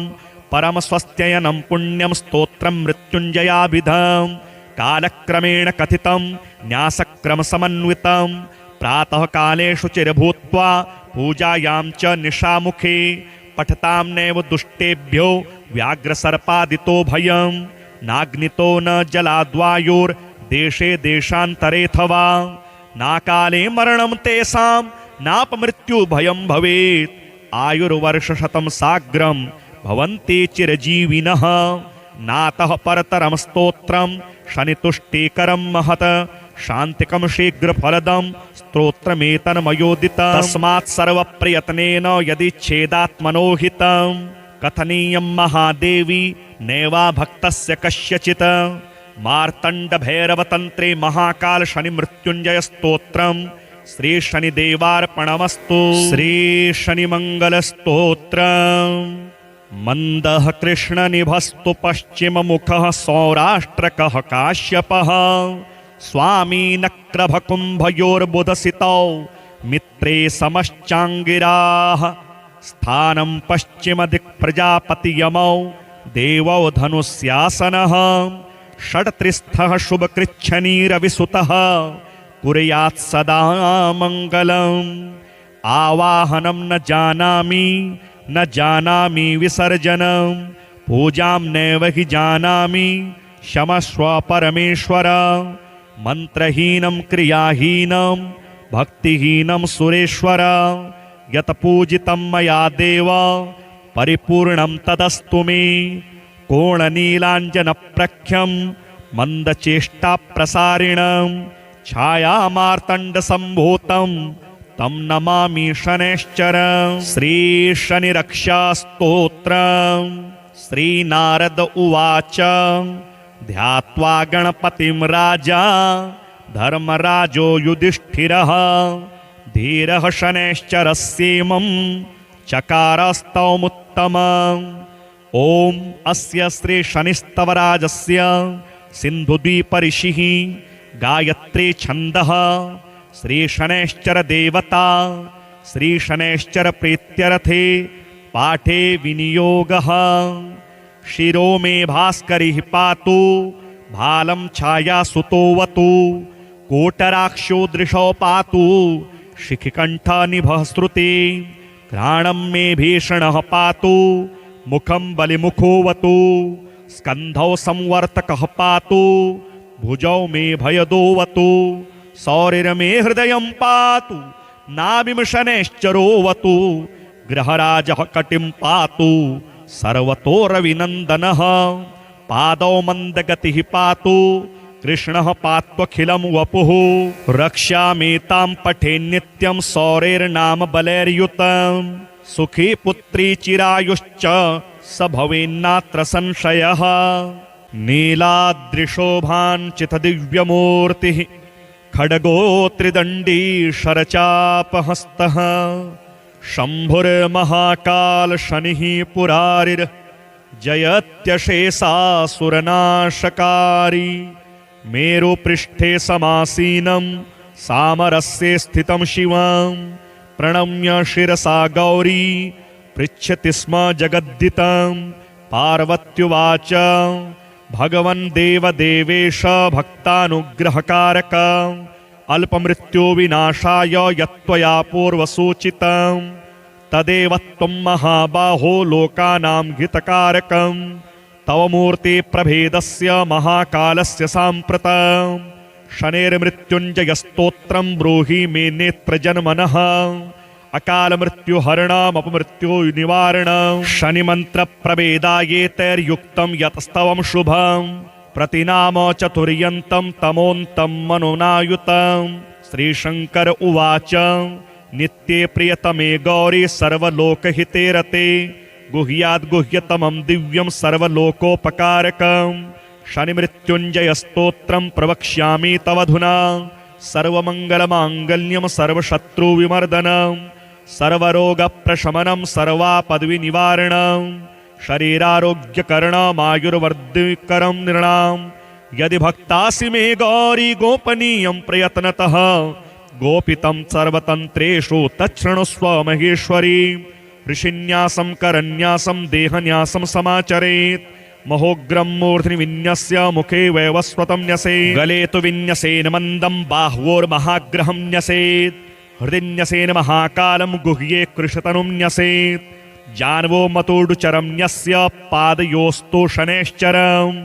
परमस्वस्त्ययनं पुण्यं स्तोत्रं मृत्युञ्जयाभिधं कालक्रमेण कथितं न्यासक्रमसमन्वितं प्रातः काले शुचिर्भूत्वा पूजायां च निशामुखे पठतां नैव दुष्टेभ्यो व्याघ्रसर्पादितो भयं नाग्नितो न जलाद्वायोर्देशे देशान्तरेऽथवा नाकाले मरणं तेषां नापमृत्युभयं भवेत् आयुर्वर्षशतं साग्रं भवन्ति चिरजीविनः नातः परतरं स्तोत्रं शनितुष्टीकरं महत् शान्तिकं शीघ्रफलदं स्तोत्रमेतन्मयोदितं तस्मात् सर्वप्रयत्नेन यदि छेदात्मनो हितं कथनीयं महादेवी नैवा भक्तस्य कस्यचित् मार्तण्डभैरवतन्त्रे महाकाल शनिमृत्युञ्जय स्तोत्रं श्री शनिदेवार्पणमस्तु श्री शनिमङ्गलस्तोत्रम् मन्दः कृष्णनिभस्तु पश्चिममुखः सौराष्ट्रकः काश्यपः स्वामी नक्रभकुम्भयोर्बुधसितौ मित्रे समश्चाङ्गिराः स्थानं पश्चिमदिक्प्रजापतियमौ देवौ धनुस्यासनः षट्त्रिस्थः शुभकृच्छनीरविसुतः कुर्यात् सदा मङ्गलम् आवाहनं न जानामि विसर्जनं पूजां नैव हि जानामि क्षमस्व परमेश्वर मन्त्रहीनं क्रियाहीनं भक्तिहीनं सुरेश्वर यत् पूजितं मया देव परिपूर्णं तदस्तु मे कोणनीलाञ्जनप्रख्यं मन्दचेष्टाप्रसारिणं छायामार्तण्डसम्भूतं तं नमामि शनैश्चरं श्रीशनिरक्षास्तोत्रं श्रीनारद उवाच ध्यात्वा गणपतिं राजा धर्मराजो युधिष्ठिरः धीरः शनैश्चरस्येमं चकारस्तौमुत्तमम् ॐ अस्य श्रीशनिस्तवराजस्य सिन्धुद्वीपऋषिः गायत्री छन्दः श्रीशनैश्चर देवता श्रीशनैश्चर प्रीत्यर्थे पाठे विनियोगः शिरो मे भास्करिः पातु भालं छायासुतोऽवतु कोटराक्षो दृशो पातु शिखिकण्ठनिभः श्रुते घ्राणं मे भीषणः पातु मुखं बलिमुखोऽवतु स्कन्धौ संवर्तकः पातु भुजौ मे भयदोऽवतु सौरिर्मे हृदयं पातु नाभिं शनैश्चरोऽवतु गृहराजः कटिं पातु सर्वतो रविनन्दनः पादौ मन्दगतिः पातु कृष्णः पात्वखिलं वपुः रक्ष्यामेतां पठे नित्यं सौरेर्नाम बलैर्युतं सुखी पुत्री चिरायुश्च स भवेन्नात्र संशयः नीलाद्रिशोभाञ्चितदिव्यमूर्तिः खड्गो त्रिदण्डी शरचापहस्तः शम्भुर्महाकाल शनिः पुरारिर् जयत्यशेषासुरनाशकारी मेरुपृष्ठे समासीनं सामरस्ये स्थितं शिवं प्रणम्य शिरसा गौरी पृच्छति स्म जगद्दितं पार्वत्युवाच भगवन् देवदेवेश भक्तानुग्रहकारक अल्पमृत्यो विनाशाय यत्त्वया पूर्वसूचितं तदेव त्वं महाबाहो लोकानां हितकारकं तव मूर्ति प्रभेदस्य महाकालस्य साम्प्रतं शनेर्मृत्युञ्जयस्तोत्रं ब्रूहि मे नेत्रजन्मनः अकालमृत्युहरणमपमृत्यो निवारणं शनिमन्त्रप्रभेदायेतैर्युक्तं यतस्तवं शुभं प्रतिनाम चतुर्यन्तं तमोन्तं मनोनायुतं श्रीशङ्कर उवाच नित्ये प्रियतमे गौरी सर्वलोकहिते रते गुह्याद्गुह्यतमं दिव्यं सर्वलोकोपकारकं शनिमृत्युञ्जयस्तोत्रं प्रवक्ष्यामि तवधुना सर्वमङ्गलमाङ्गल्यं सर्वशत्रुविमर्दनं सर्वरोगप्रशमनं सर्वापद्विनिवारणं शरीरारोग्यकरणमायुर्वर्धिकरं नृणां यदि भक्तासि मे गौरी गोपनीयं प्रयत्नतः गोपितं सर्वतन्त्रेषु तच्छृणुस्व महेश्वरी ऋषिन्यासं करन्यासं देहन्यासं समाचरेत् महोग्रं मूर्ध्नि विन्यस्य मुखे वैवस्वतं न्यसेत् गले तु विन्यसेन मन्दं बाह्वोर्महाग्रहं न्यसेत् हृदि न्यसेन महाकालं गुह्ये कृशतनुं न्यसेत् जान्वो मतोडुचरं न्यस्य पादयोस्तु शनैश्चरम्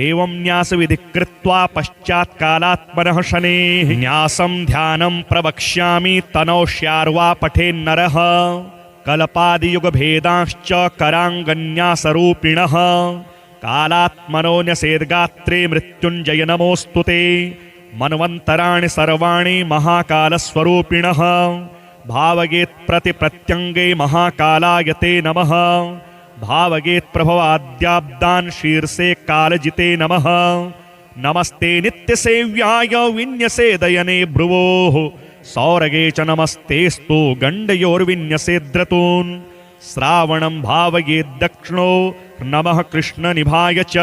एवं न्यासविधिः कृत्वा पश्चात्कालात्मनः शनेः न्यासं ध्यानं प्रवक्ष्यामि तनौष्यार्वा पठेन्नरः कल्पादियुगभेदांश्च कराङ्गन्यासरूपिणः कालात्मनो न्यसेद्गात्रे मृत्युञ्जय नमोऽस्तु ते मन्वन्तराणि सर्वाणि महाकालस्वरूपिणः भावयेत् प्रतिप्रत्यङ्गे महाकालाय ते नमः भावयेत् प्रभवाद्याब्दान् शीर्षे कालजिते नमः नमस्ते नित्यसेव्याय विन्यसे दयने भ्रुवोः सौरगे च नमस्तेस्तु गण्डयोर्विन्यसेद्रतून् श्रावणं भावयेद्दक्षिणो नमः कृष्णनिभाय च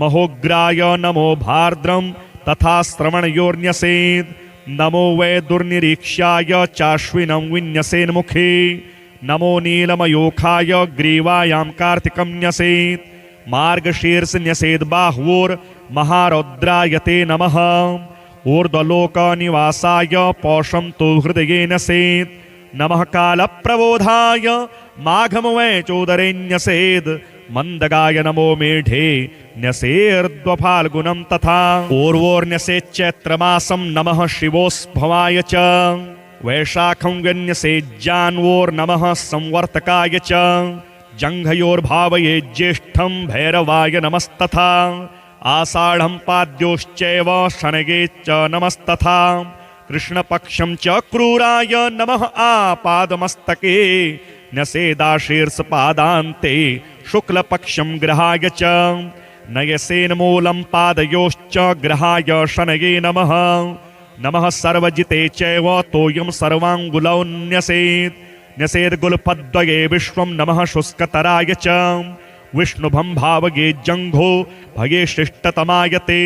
महोग्राय नमो भार्द्रं तथा श्रवणयोर्न्यसेत् नमो वै दुर्निरीक्ष्याय चाश्विनं विन्यसेन्मुखे नमो नीलमयोखाय ग्रीवायां कार्तिकं न्यसेत् मार्गशीर्षन्यसेद्बाह्वोर्महारौद्राय ते नमः ऊर्ध्वलोकनिवासाय पौषं तु हृदये न्यसेत् नमः कालप्रबोधाय माघं वै चोदरे न्यसेत् मन्दगाय नमो मेढे न्यसेर्द्वफाल्गुनं तथा ऊर्वोर्न्यसेच्चैत्रमासं नमः शिवोस्भवाय च वैशाखं व्यन्यसेज्जान्वोर्नमः संवर्तकाय च जङ्घयोर्भावये ज्येष्ठं भैरवाय नमस्तथा आषाढं पाद्योश्चैव शनगे च नमस्तथा कृष्णपक्षं च क्रूराय नमः आपादमस्तके न्यसेदाशीर्षपादान्ते शुक्लपक्षं ग्रहाय च नयसेन्मूलं पादयोश्च ग्रहाय शनगे नमः नमः सर्वजिते चैव तोयं सर्वाङ्गुलौ न्यसेत् न्यसेद्गुल्फद्वये विश्वं नमः शुष्कतराय च विष्णुभं भावये जङ्घो भये शिष्टतमाय ते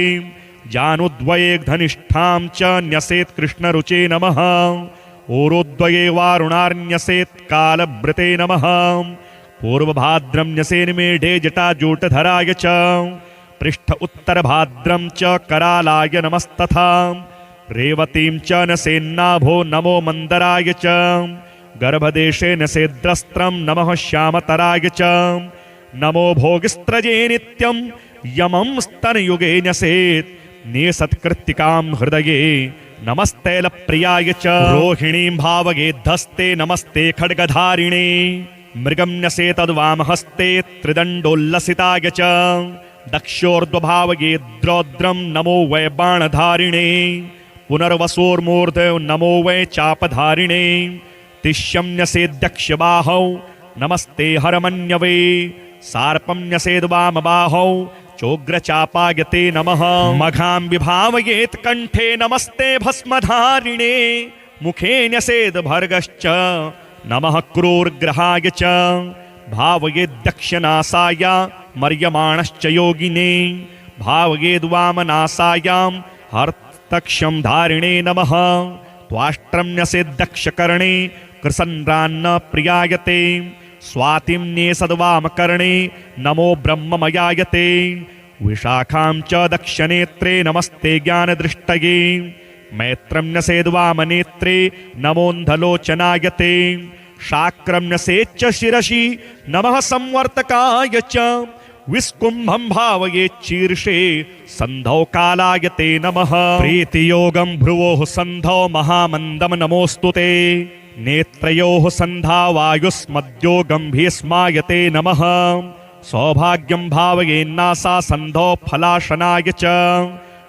जानुद्वये धनिष्ठां च न्यसेत् कृष्णरुचे नमः ऊरोद्वये वारुणार्न्यसेत् कालभृते नमः पूर्वभाद्रं न्यसेन्मेढे जटाजूटधराय च पृष्ठ उत्तरभाद्रं च करालाय नमस्तथा रेवतीं च न्यसेन्नाभो नमो मन्दराय च गर्भदेशे न्यसेद्रस्त्रं नमः श्यामतराय च नमो भोगिस्त्रजे नित्यं यमं स्तनयुगे न्यसेत् निसत्कृत्तिकां हृदये नमस्तैलप्रियाय च रोहिणीं भावगेद्धस्ते नमस्ते खड्गधारिणे मृगं न्यसेतद्वामहस्ते त्रिदण्डोल्लसिताय च दक्षोर्ध्वभावगेद्रौद्रं नमो वै बाणधारिणे पुनर्वसोर्मूर्धौ नमो वै चापधारिणे तिष्यं न्यसेद्दक्षबाहौ नमस्ते हरमन्यवे सार्पं न्यसेद्वामबाहौ चोग्रचापाय ते नमः मघां विभावयेत् कण्ठे नमस्ते भस्मधारिणे मुखे न्यसेद्भर्गश्च नमः क्रूरग्रहाय च भावयेद्दक्षनासाय मर्यमाणश्च योगिने भावयेद्वामनासायां हस्तक्षं धारिणे नमः त्वाष्ट्रं न्यसेद्दक्षकर्णे कृसन्रान्न प्रियायते स्वातिं न्येसद्वामकर्णे नमो ब्रह्ममयायते विशाखां च दक्षनेत्रे नमस्ते ज्ञानदृष्टये मैत्रं न्यसेद्वामनेत्रे नमोऽन्धलोचनायते शाक्रं न्यसेच्च शिरसि नमः संवर्तकाय च विस्कुम्भं भावयेच्छीर्षे सन्धौ कालायते नमः प्रीतियोगं भ्रुवोः सन्धौ महामन्दं नमोऽस्तु ते नेत्रयोः सन्धा वायुस्मद्योगं भीष्मायते नमः सौभाग्यं भावयेन्नासा सन्धौ फलाशनाय च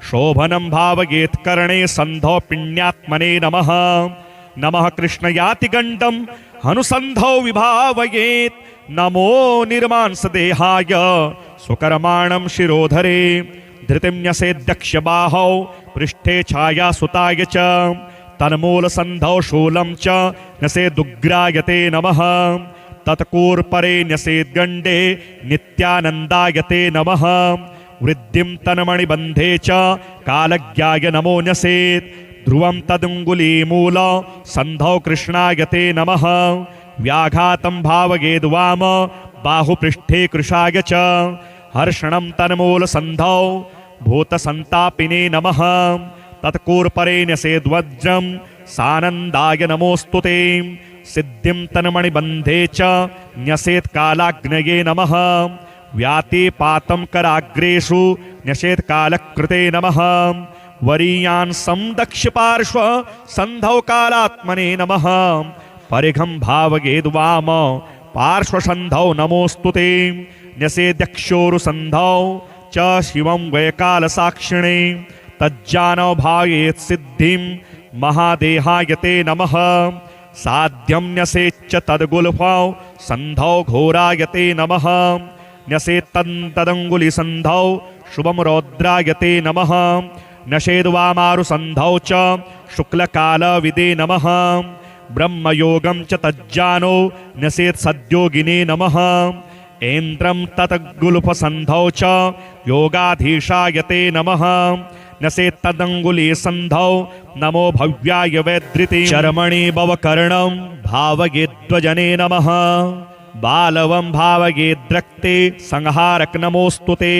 शोभनं भावयेत्कर्णे सन्धौ पिण्यात्मने नमः नमः कृष्णयातिगण्डं हनुसन्धौ विभावयेत् नमो निर्मांसदेहाय सुकर्माणं शिरोधरे धृतिं न्यसेद्दक्षबाहौ पृष्ठे छायासुताय च तन्मूलसन्धौ शूलं च न्यसेदुग्रायते नमः तत्कूर्परे न्यसेद्गण्डे नित्यानन्दायते नमः वृद्धिं तन्मणिबन्धे च कालज्ञाय नमो न्यसेत् ध्रुवं तदङ्गुलीमूल सन्धौ कृष्णायते नमः व्याघातं भावयेद्वाम बाहुपृष्ठे कृशाय च हर्षणं तन्मूलसन्धौ भूतसन्तापिने नमः तत्कूर्परे न्यसेद्वज्रं सानन्दाय नमोऽस्तु ते सिद्धिं तन्मणिबन्धे च न्यसेत्कालाग्नये नमः व्यातिपातं कराग्रेषु न्यसेत्कालकृते नमः वरीयान्सं दक्षपार्श्व सन्धौ कालात्मने नमः परिघं भावयेद्वाम पार्श्वसन्धौ नमोऽस्तु ते न्यसेद्दक्षोरुसन्धौ च शिवं वैकालसाक्षिणे तज्जानौ भावयेत् सिद्धिं महादेहायते नमः साध्यं न्यसेच्च तद्गुल्फौ सन्धौ घोरायते नमः न्यसेत्तदङ्गुलिसन्धौ शुभं रौद्रायते नमः न्यसेद्वामारुसन्धौ च शुक्लकालविदे नमः ब्रह्मयोगं च तज्जानो न्यसेत्सद्योगिने नमः ऐन्द्रं ततगुल्फसन्धौ च योगाधीशायते नमः न्यसेत्तदङ्गुलीसन्धौ नमो भव्याय वैधृते चर्मणि भवकर्णं भावयेद्वजने नमः बालवं भावयेद्रक्ते संहारक नमोऽस्तु ते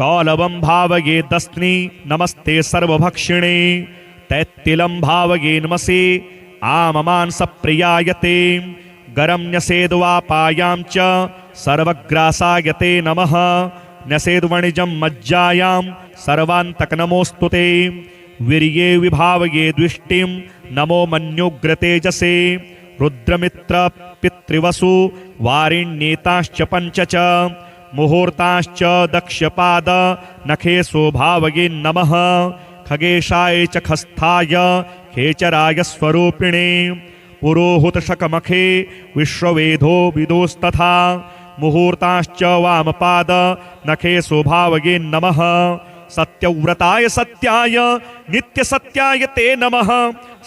कौलवं भावयेदस्नि नमस्ते सर्वभक्षिणे तैत्तिलं भावयेन्मसे आममांसप्रियायते गरं न्यसेद्वापायां च सर्वग्रासायते नमः न्यसेद्वणिजं मज्जायां सर्वान्तक नमोऽस्तु ते वीर्ये विभावये द्विष्टिं नमो मन्युग्रतेजसे रुद्रमित्र पितृवसु वारिण्येताश्च पञ्च च मुहूर्ताश्च दक्षपाद नखेषु भावये नमः खगेशाय च खस्थाय खेचराय स्वरूपिणे पुरोहुतशकमखे विश्ववेदो विदोस्तथा मुहूर्ताश्च वामपाद नखेषु भावये नमः सत्यव्रताय सत्याय नित्यसत्याय ते नमः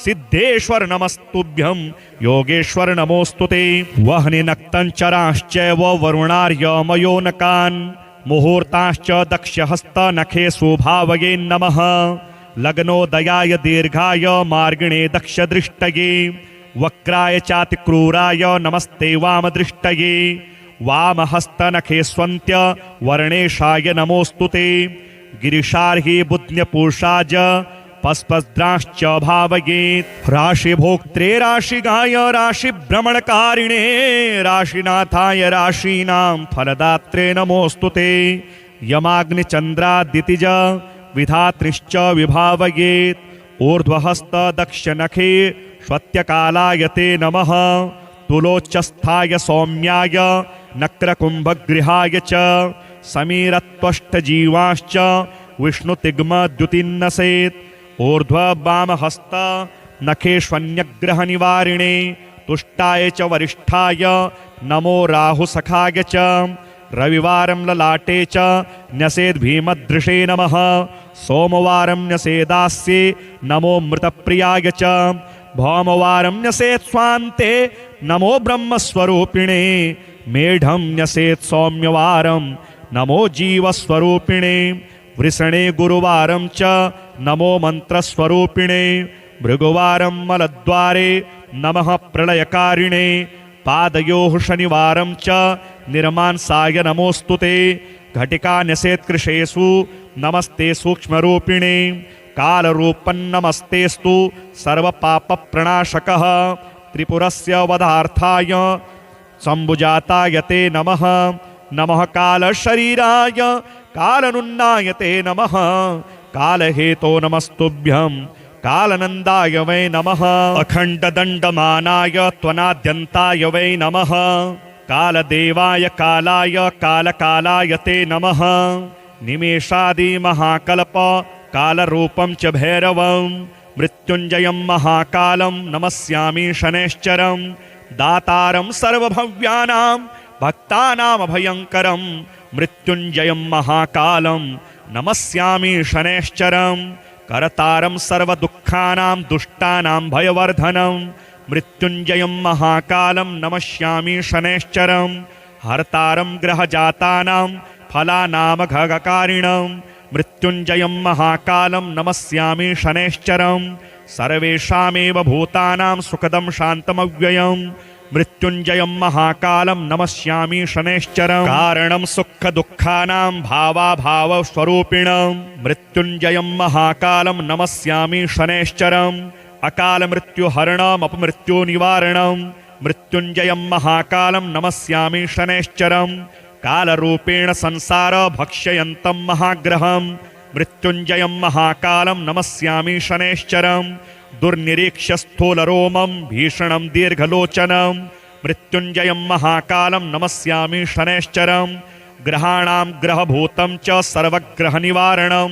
सिद्धेश्वर नमस्तुभ्यं योगेश्वर नमोऽस्तु ते वह्निनक्तञ्चराश्चैव वरुणार्यमयोनकान् मुहूर्ताश्च दक्षहस्तनखेषु भावये नमः लग्नोदयाय दीर्घाय मार्गिणे दक्षदृष्टये वक्राय चातिक्रूराय नमस्ते वामदृष्टये वामहस्तनखेष्वन्त्य वर्णेशाय नमोऽस्तु ते गिरिशार्हि बुध्न्यपूषाज पस्पस्द्राश्च भावयेत्। राशिभोक्त्रे राशिगाय राशिभ्रमणकारिणे राशिनाथाय राशीनां फलदात्रे नमोऽस्तुते। यमाग्निचन्द्रादितिज विधातृश्च विभावयेत्। ऊर्ध्वहस्त दक्षनखे श्वत्यकालाय ते नमः। तुलोच्चस्थाय सौम्याय नक्रकुम्भगृहाय च समीरत्वष्टजीवाश्च विष्णुतिग्मद्युतिन्नसेत्। ऊर्ध्ववामहस्त नखेष्वन्यग्रहनिवारिणे तुष्टाय च वरिष्ठाय नमो राहुसखाय च। रविवारं ललाटे च न्यसेद् भीमदृशे नमः। सोमवारं न्यसेदास्ये नमो मृतप्रियाय च। भौमवारं न्यसेत् स्वान्ते नमो ब्रह्मस्वरूपिणे। मेढं न्यसेत् सौम्यवारं नमो जीवस्वरूपिणे। वृषणे गुरुवारं च नमो मन्त्रस्वरूपिणे। भृगुवारं मलद्वारे नमः प्रलयकारिणे। पादयोः शनिवारं च निर्मांसाय नमोऽस्तुते। घटिका न्यसेत् कृशेषु नमस्ते सूक्ष्मरूपिणे। कालरूपन्नमस्तेस्तु सर्वपापप्रणाशकः। त्रिपुरस्य वधार्थाय शम्भुजाताय ते नमः। नमः कालशरीराय कालनुन्नाय ते नमः। कालहेतो नमस्तुभ्यं कालनन्दाय वै नमः। अखण्डदण्डमानाय त्वनाद्यन्ताय वै नमः। कालदेवाय कालाय कालकालाय ते नमः। निमेषादि महाकल्प कालरूपं च भैरवं। मृत्युञ्जयं महाकालं नमस्यामि शनैश्चरं। दातारं सर्वभव्यानां भक्तानामभयङ्करं मृत्युञ्जयं महाकालं नमस्यामि शनैश्चरं। करतारं सर्वदुःखानां दुष्टानां भयवर्धनं मृत्युञ्जयं महाकालं नमस्यामि शनैश्चरं। हर्तारं ग्रहजातानां फलानामघकारिणं मृत्युञ्जयं महाकालं नमस्यामि शनैश्चरं। सर्वेषामेव भूतानां सुखदं शान्तमव्ययं मृत्युञ्जयं महाकालं नमस्यामि शनैश्चरं। कारणं सुखदुःखानां भावाभावस्वरूपिणं मृत्युञ्जयं महाकालं नमस्यामि शनैश्चरं। अकालमृत्युहरणमपमृत्युनिवारणं मृत्युञ्जयं महाकालं नमस्यामि शनैश्चरं। कालरूपेण संसार भक्ष्ययन्तं महाग्रहं मृत्युञ्जयं महाकालं नमस्यामि शनैश्चरं। दुर्निरीक्ष्य स्थूलरोमं भीषणं दीर्घलोचनं मृत्युञ्जयं महाकालं नमस्यामि शनैश्चरं। ग्रहाणां ग्रहभूतं च सर्वग्रहनिवारणं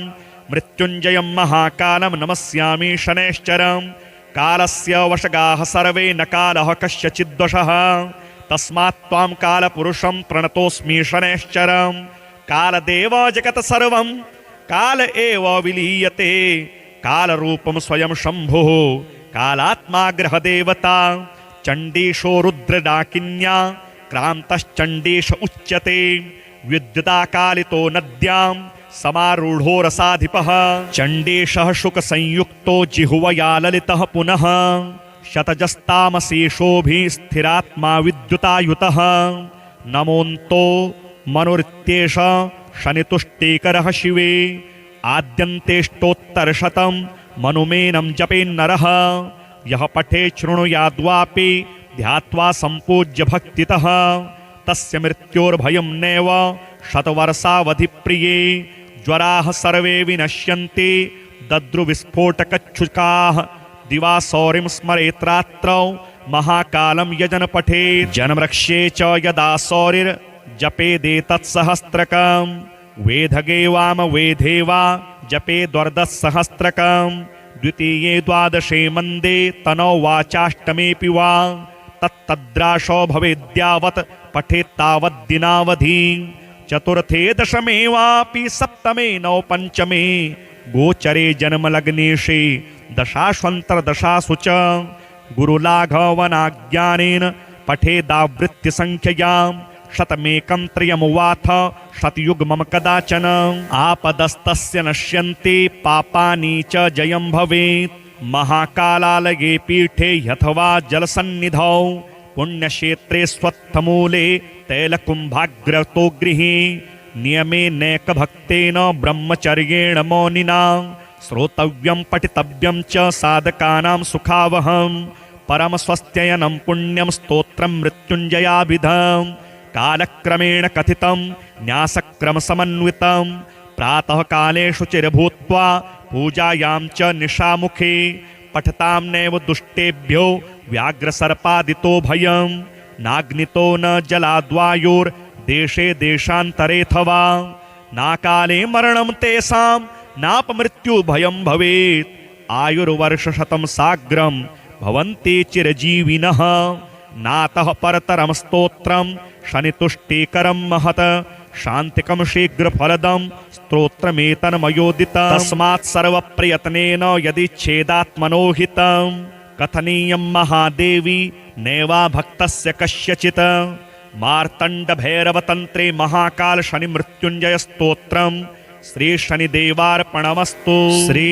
मृत्युञ्जयं महाकालं नमस्यामि शनैश्चरं। कालस्य वशगाः सर्वे न कालः कस्यचिद्वशः तस्मात् त्वां कालपुरुषं प्रणतोऽस्मि शनैश्चरं। कालदेव जगत् सर्वं काल एव विलीयते कालरूपं स्वयं शम्भुः कालात्मा ग्रहदेवता। चण्डीशो रुद्रडाकिन्या क्रान्तश्चण्डीश उच्यते। विद्युदाकालितो नद्यां समारूढो रसाधिपः चण्डीशः शुकसंयुक्तो जिह्वया ललितः पुनः। शतजस्तामशेषोभिः स्थिरात्मा विद्युतायुतः। नमोऽन्तो मनुरित्येष शनितुष्टीकरः शिवे। आद्यन्तेष्टोत्तरशतं मनुमेनं जपेन्नरः। यः पठे शृणुयाद्वापि ध्यात्वा सम्पूज्य भक्तितः तस्य मृत्योर्भयं नैव शतवर्षावधिप्रिये। ज्वराः सर्वे विनश्यन्ति दद्रुविस्फोटकच्छुकाः। दिवा सौरिं स्मरेत्रात्रौ महाकालं यजन पठेत्। जन्मरक्ष्ये च यदा सौरिर्जपेदेतत्सहस्रकं वेधगे वाम वेधे वा जपेद्वर्धसहस्रकं। द्वितीये द्वादशे मन्दे तनौ वाचाष्टमेऽपि वा तत्तद्राशो भवेद्यावत् पठेत्तावद्दिनावधि। चतुर्थे दशमे वापि सप्तमे नौ पञ्चमे गोचरे जन्मलग्नेशे दशाश्वन्तरदशासु च। गुरुलाघवनाज्ञानेन पठेदावृत्तिसङ्ख्ययां शतमेकं त्रयमुवाथ शतयुग्मं कदाचन। आपदस्तस्य नश्यन्ति पापानि च जयं भवेत्। महाकालालये पीठे अथवा जलसन्निधौ पुण्यक्षेत्रे स्वत्थमूले तैलकुम्भाग्रतो गृहे। नियमेनैकभक्तेन ब्रह्मचर्येण मौनिना श्रोतव्यं पठितव्यं च साधकानां सुखावहं परमस्वस्थ्ययनं पुण्यं स्तोत्रं मृत्युञ्जयाभिधं कालक्रमेण कथितं न्यासक्रमसमन्वितं प्रातः काले शुचिर्भूत्वा पूजायां च निशामुखे पठतां नैव दुष्टेभ्यो व्याघ्रसर्पादितो भयं नाग्नितो न जलाद्वायोर्देशे देशान्तरेऽथवा नाकाले मरणं तेषां नापमृत्युभयं भवेत् आयुर्वर्षशतं साग्रं भवन्ति चिरजीविनः नातः परतरं स्तोत्रं शनितुष्टिकरं महत् शान्तिकं शीघ्रफलदं स्तोत्रमेतन्मयोदितं तस्मात् सर्वप्रयत्नेन यदि छेदात्मनो हितं कथनीयं महादेवी नैवा भक्तस्य कस्यचित् मार्तण्डभैरवतन्त्रे महाकाल शनि मृत्युञ्जय स्तोत्रं श्री शनिदेवार्पणमस्तु। श्री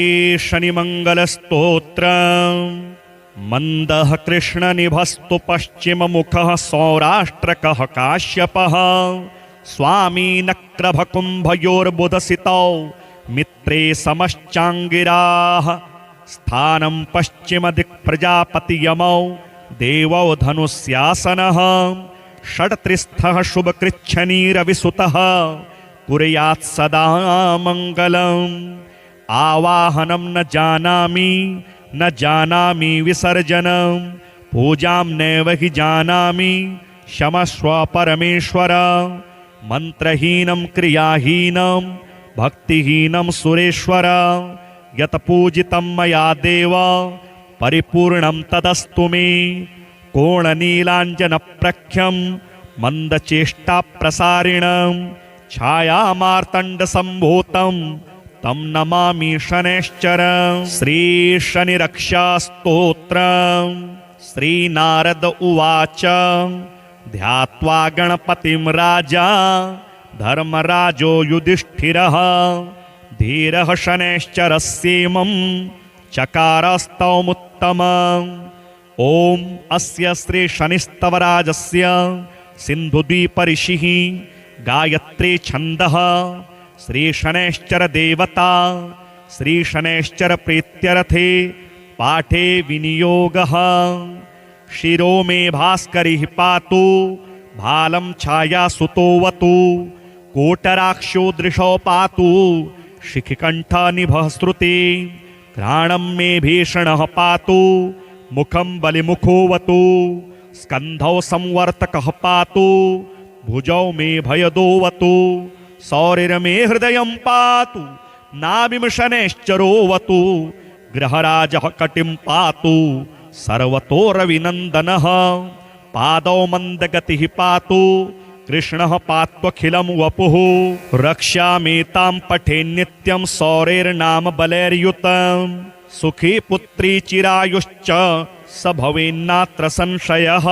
शनिमङ्गलस्तोत्रम्। मन्दः कृष्णनिभस्तु पश्चिममुखः सौराष्ट्रकः काश्यपः स्वामी नक्रभकुम्भयोर्बुधसितौ मित्रे समश्चाङ्गिराः स्थानं पश्चिमदिक्प्रजापतियमौ देवौ धनुस्यासनः षड्त्रिस्थः शुभकृच्छनीरविसुतः कुर्यात् सदा मङ्गलम्। आवाहनं न जानामि विसर्जनं पूजां नैव हि जानामि क्षमस्व परमेश्वर मन्त्रहीनं क्रियाहीनं भक्तिहीनं सुरेश्वर यत् पूजितं मया देव परिपूर्णं तदस्तु मे कोणनीलाञ्जनप्रख्यं मन्दचेष्टाप्रसारिणं छायामार्तण्डसम्भूतं तं नमामि शनैश्चरं। श्रीशनिरक्षास्तोत्रम्। श्रीनारद उवाच ध्यात्वा गणपतिं राजा धर्मराजो युधिष्ठिरः धीरः शनैश्चरस्येमं चकारस्तौमुत्तमम्। ॐ अस्य श्री शनिस्तवराजस्य सिन्धुद्वीपऋषिः गायत्री छन्दः श्री शनैश्चर देवता श्री शनैश्चर प्रीत्यर्थे पाठे विनियोगः। शिरो मे भास्करिः पातु भालं छायासुतोऽवतु कोटराक्षो दृशौ पातु शिखिकण्ठनिभः श्रुते घ्राणं मे भीषणः पातु मुखं बलिमुखोऽवतु स्कन्धौ संवर्तकः पातु भुजौ मे भयदोऽवतु सौरिर्मे हृदयं पातु नाभिं शनैश्चरोऽवतु ग्रहराजः कटिं पातु सर्वतो रविनन्दनः पादौ मन्दगतिः पातु कृष्णः पात्वखिलं वपुः रक्षामेतां पठे नित्यं सौरेर्नाम बलैर्युतं सुखी पुत्री चिरायुश्च स भवेन्नात्र संशयः।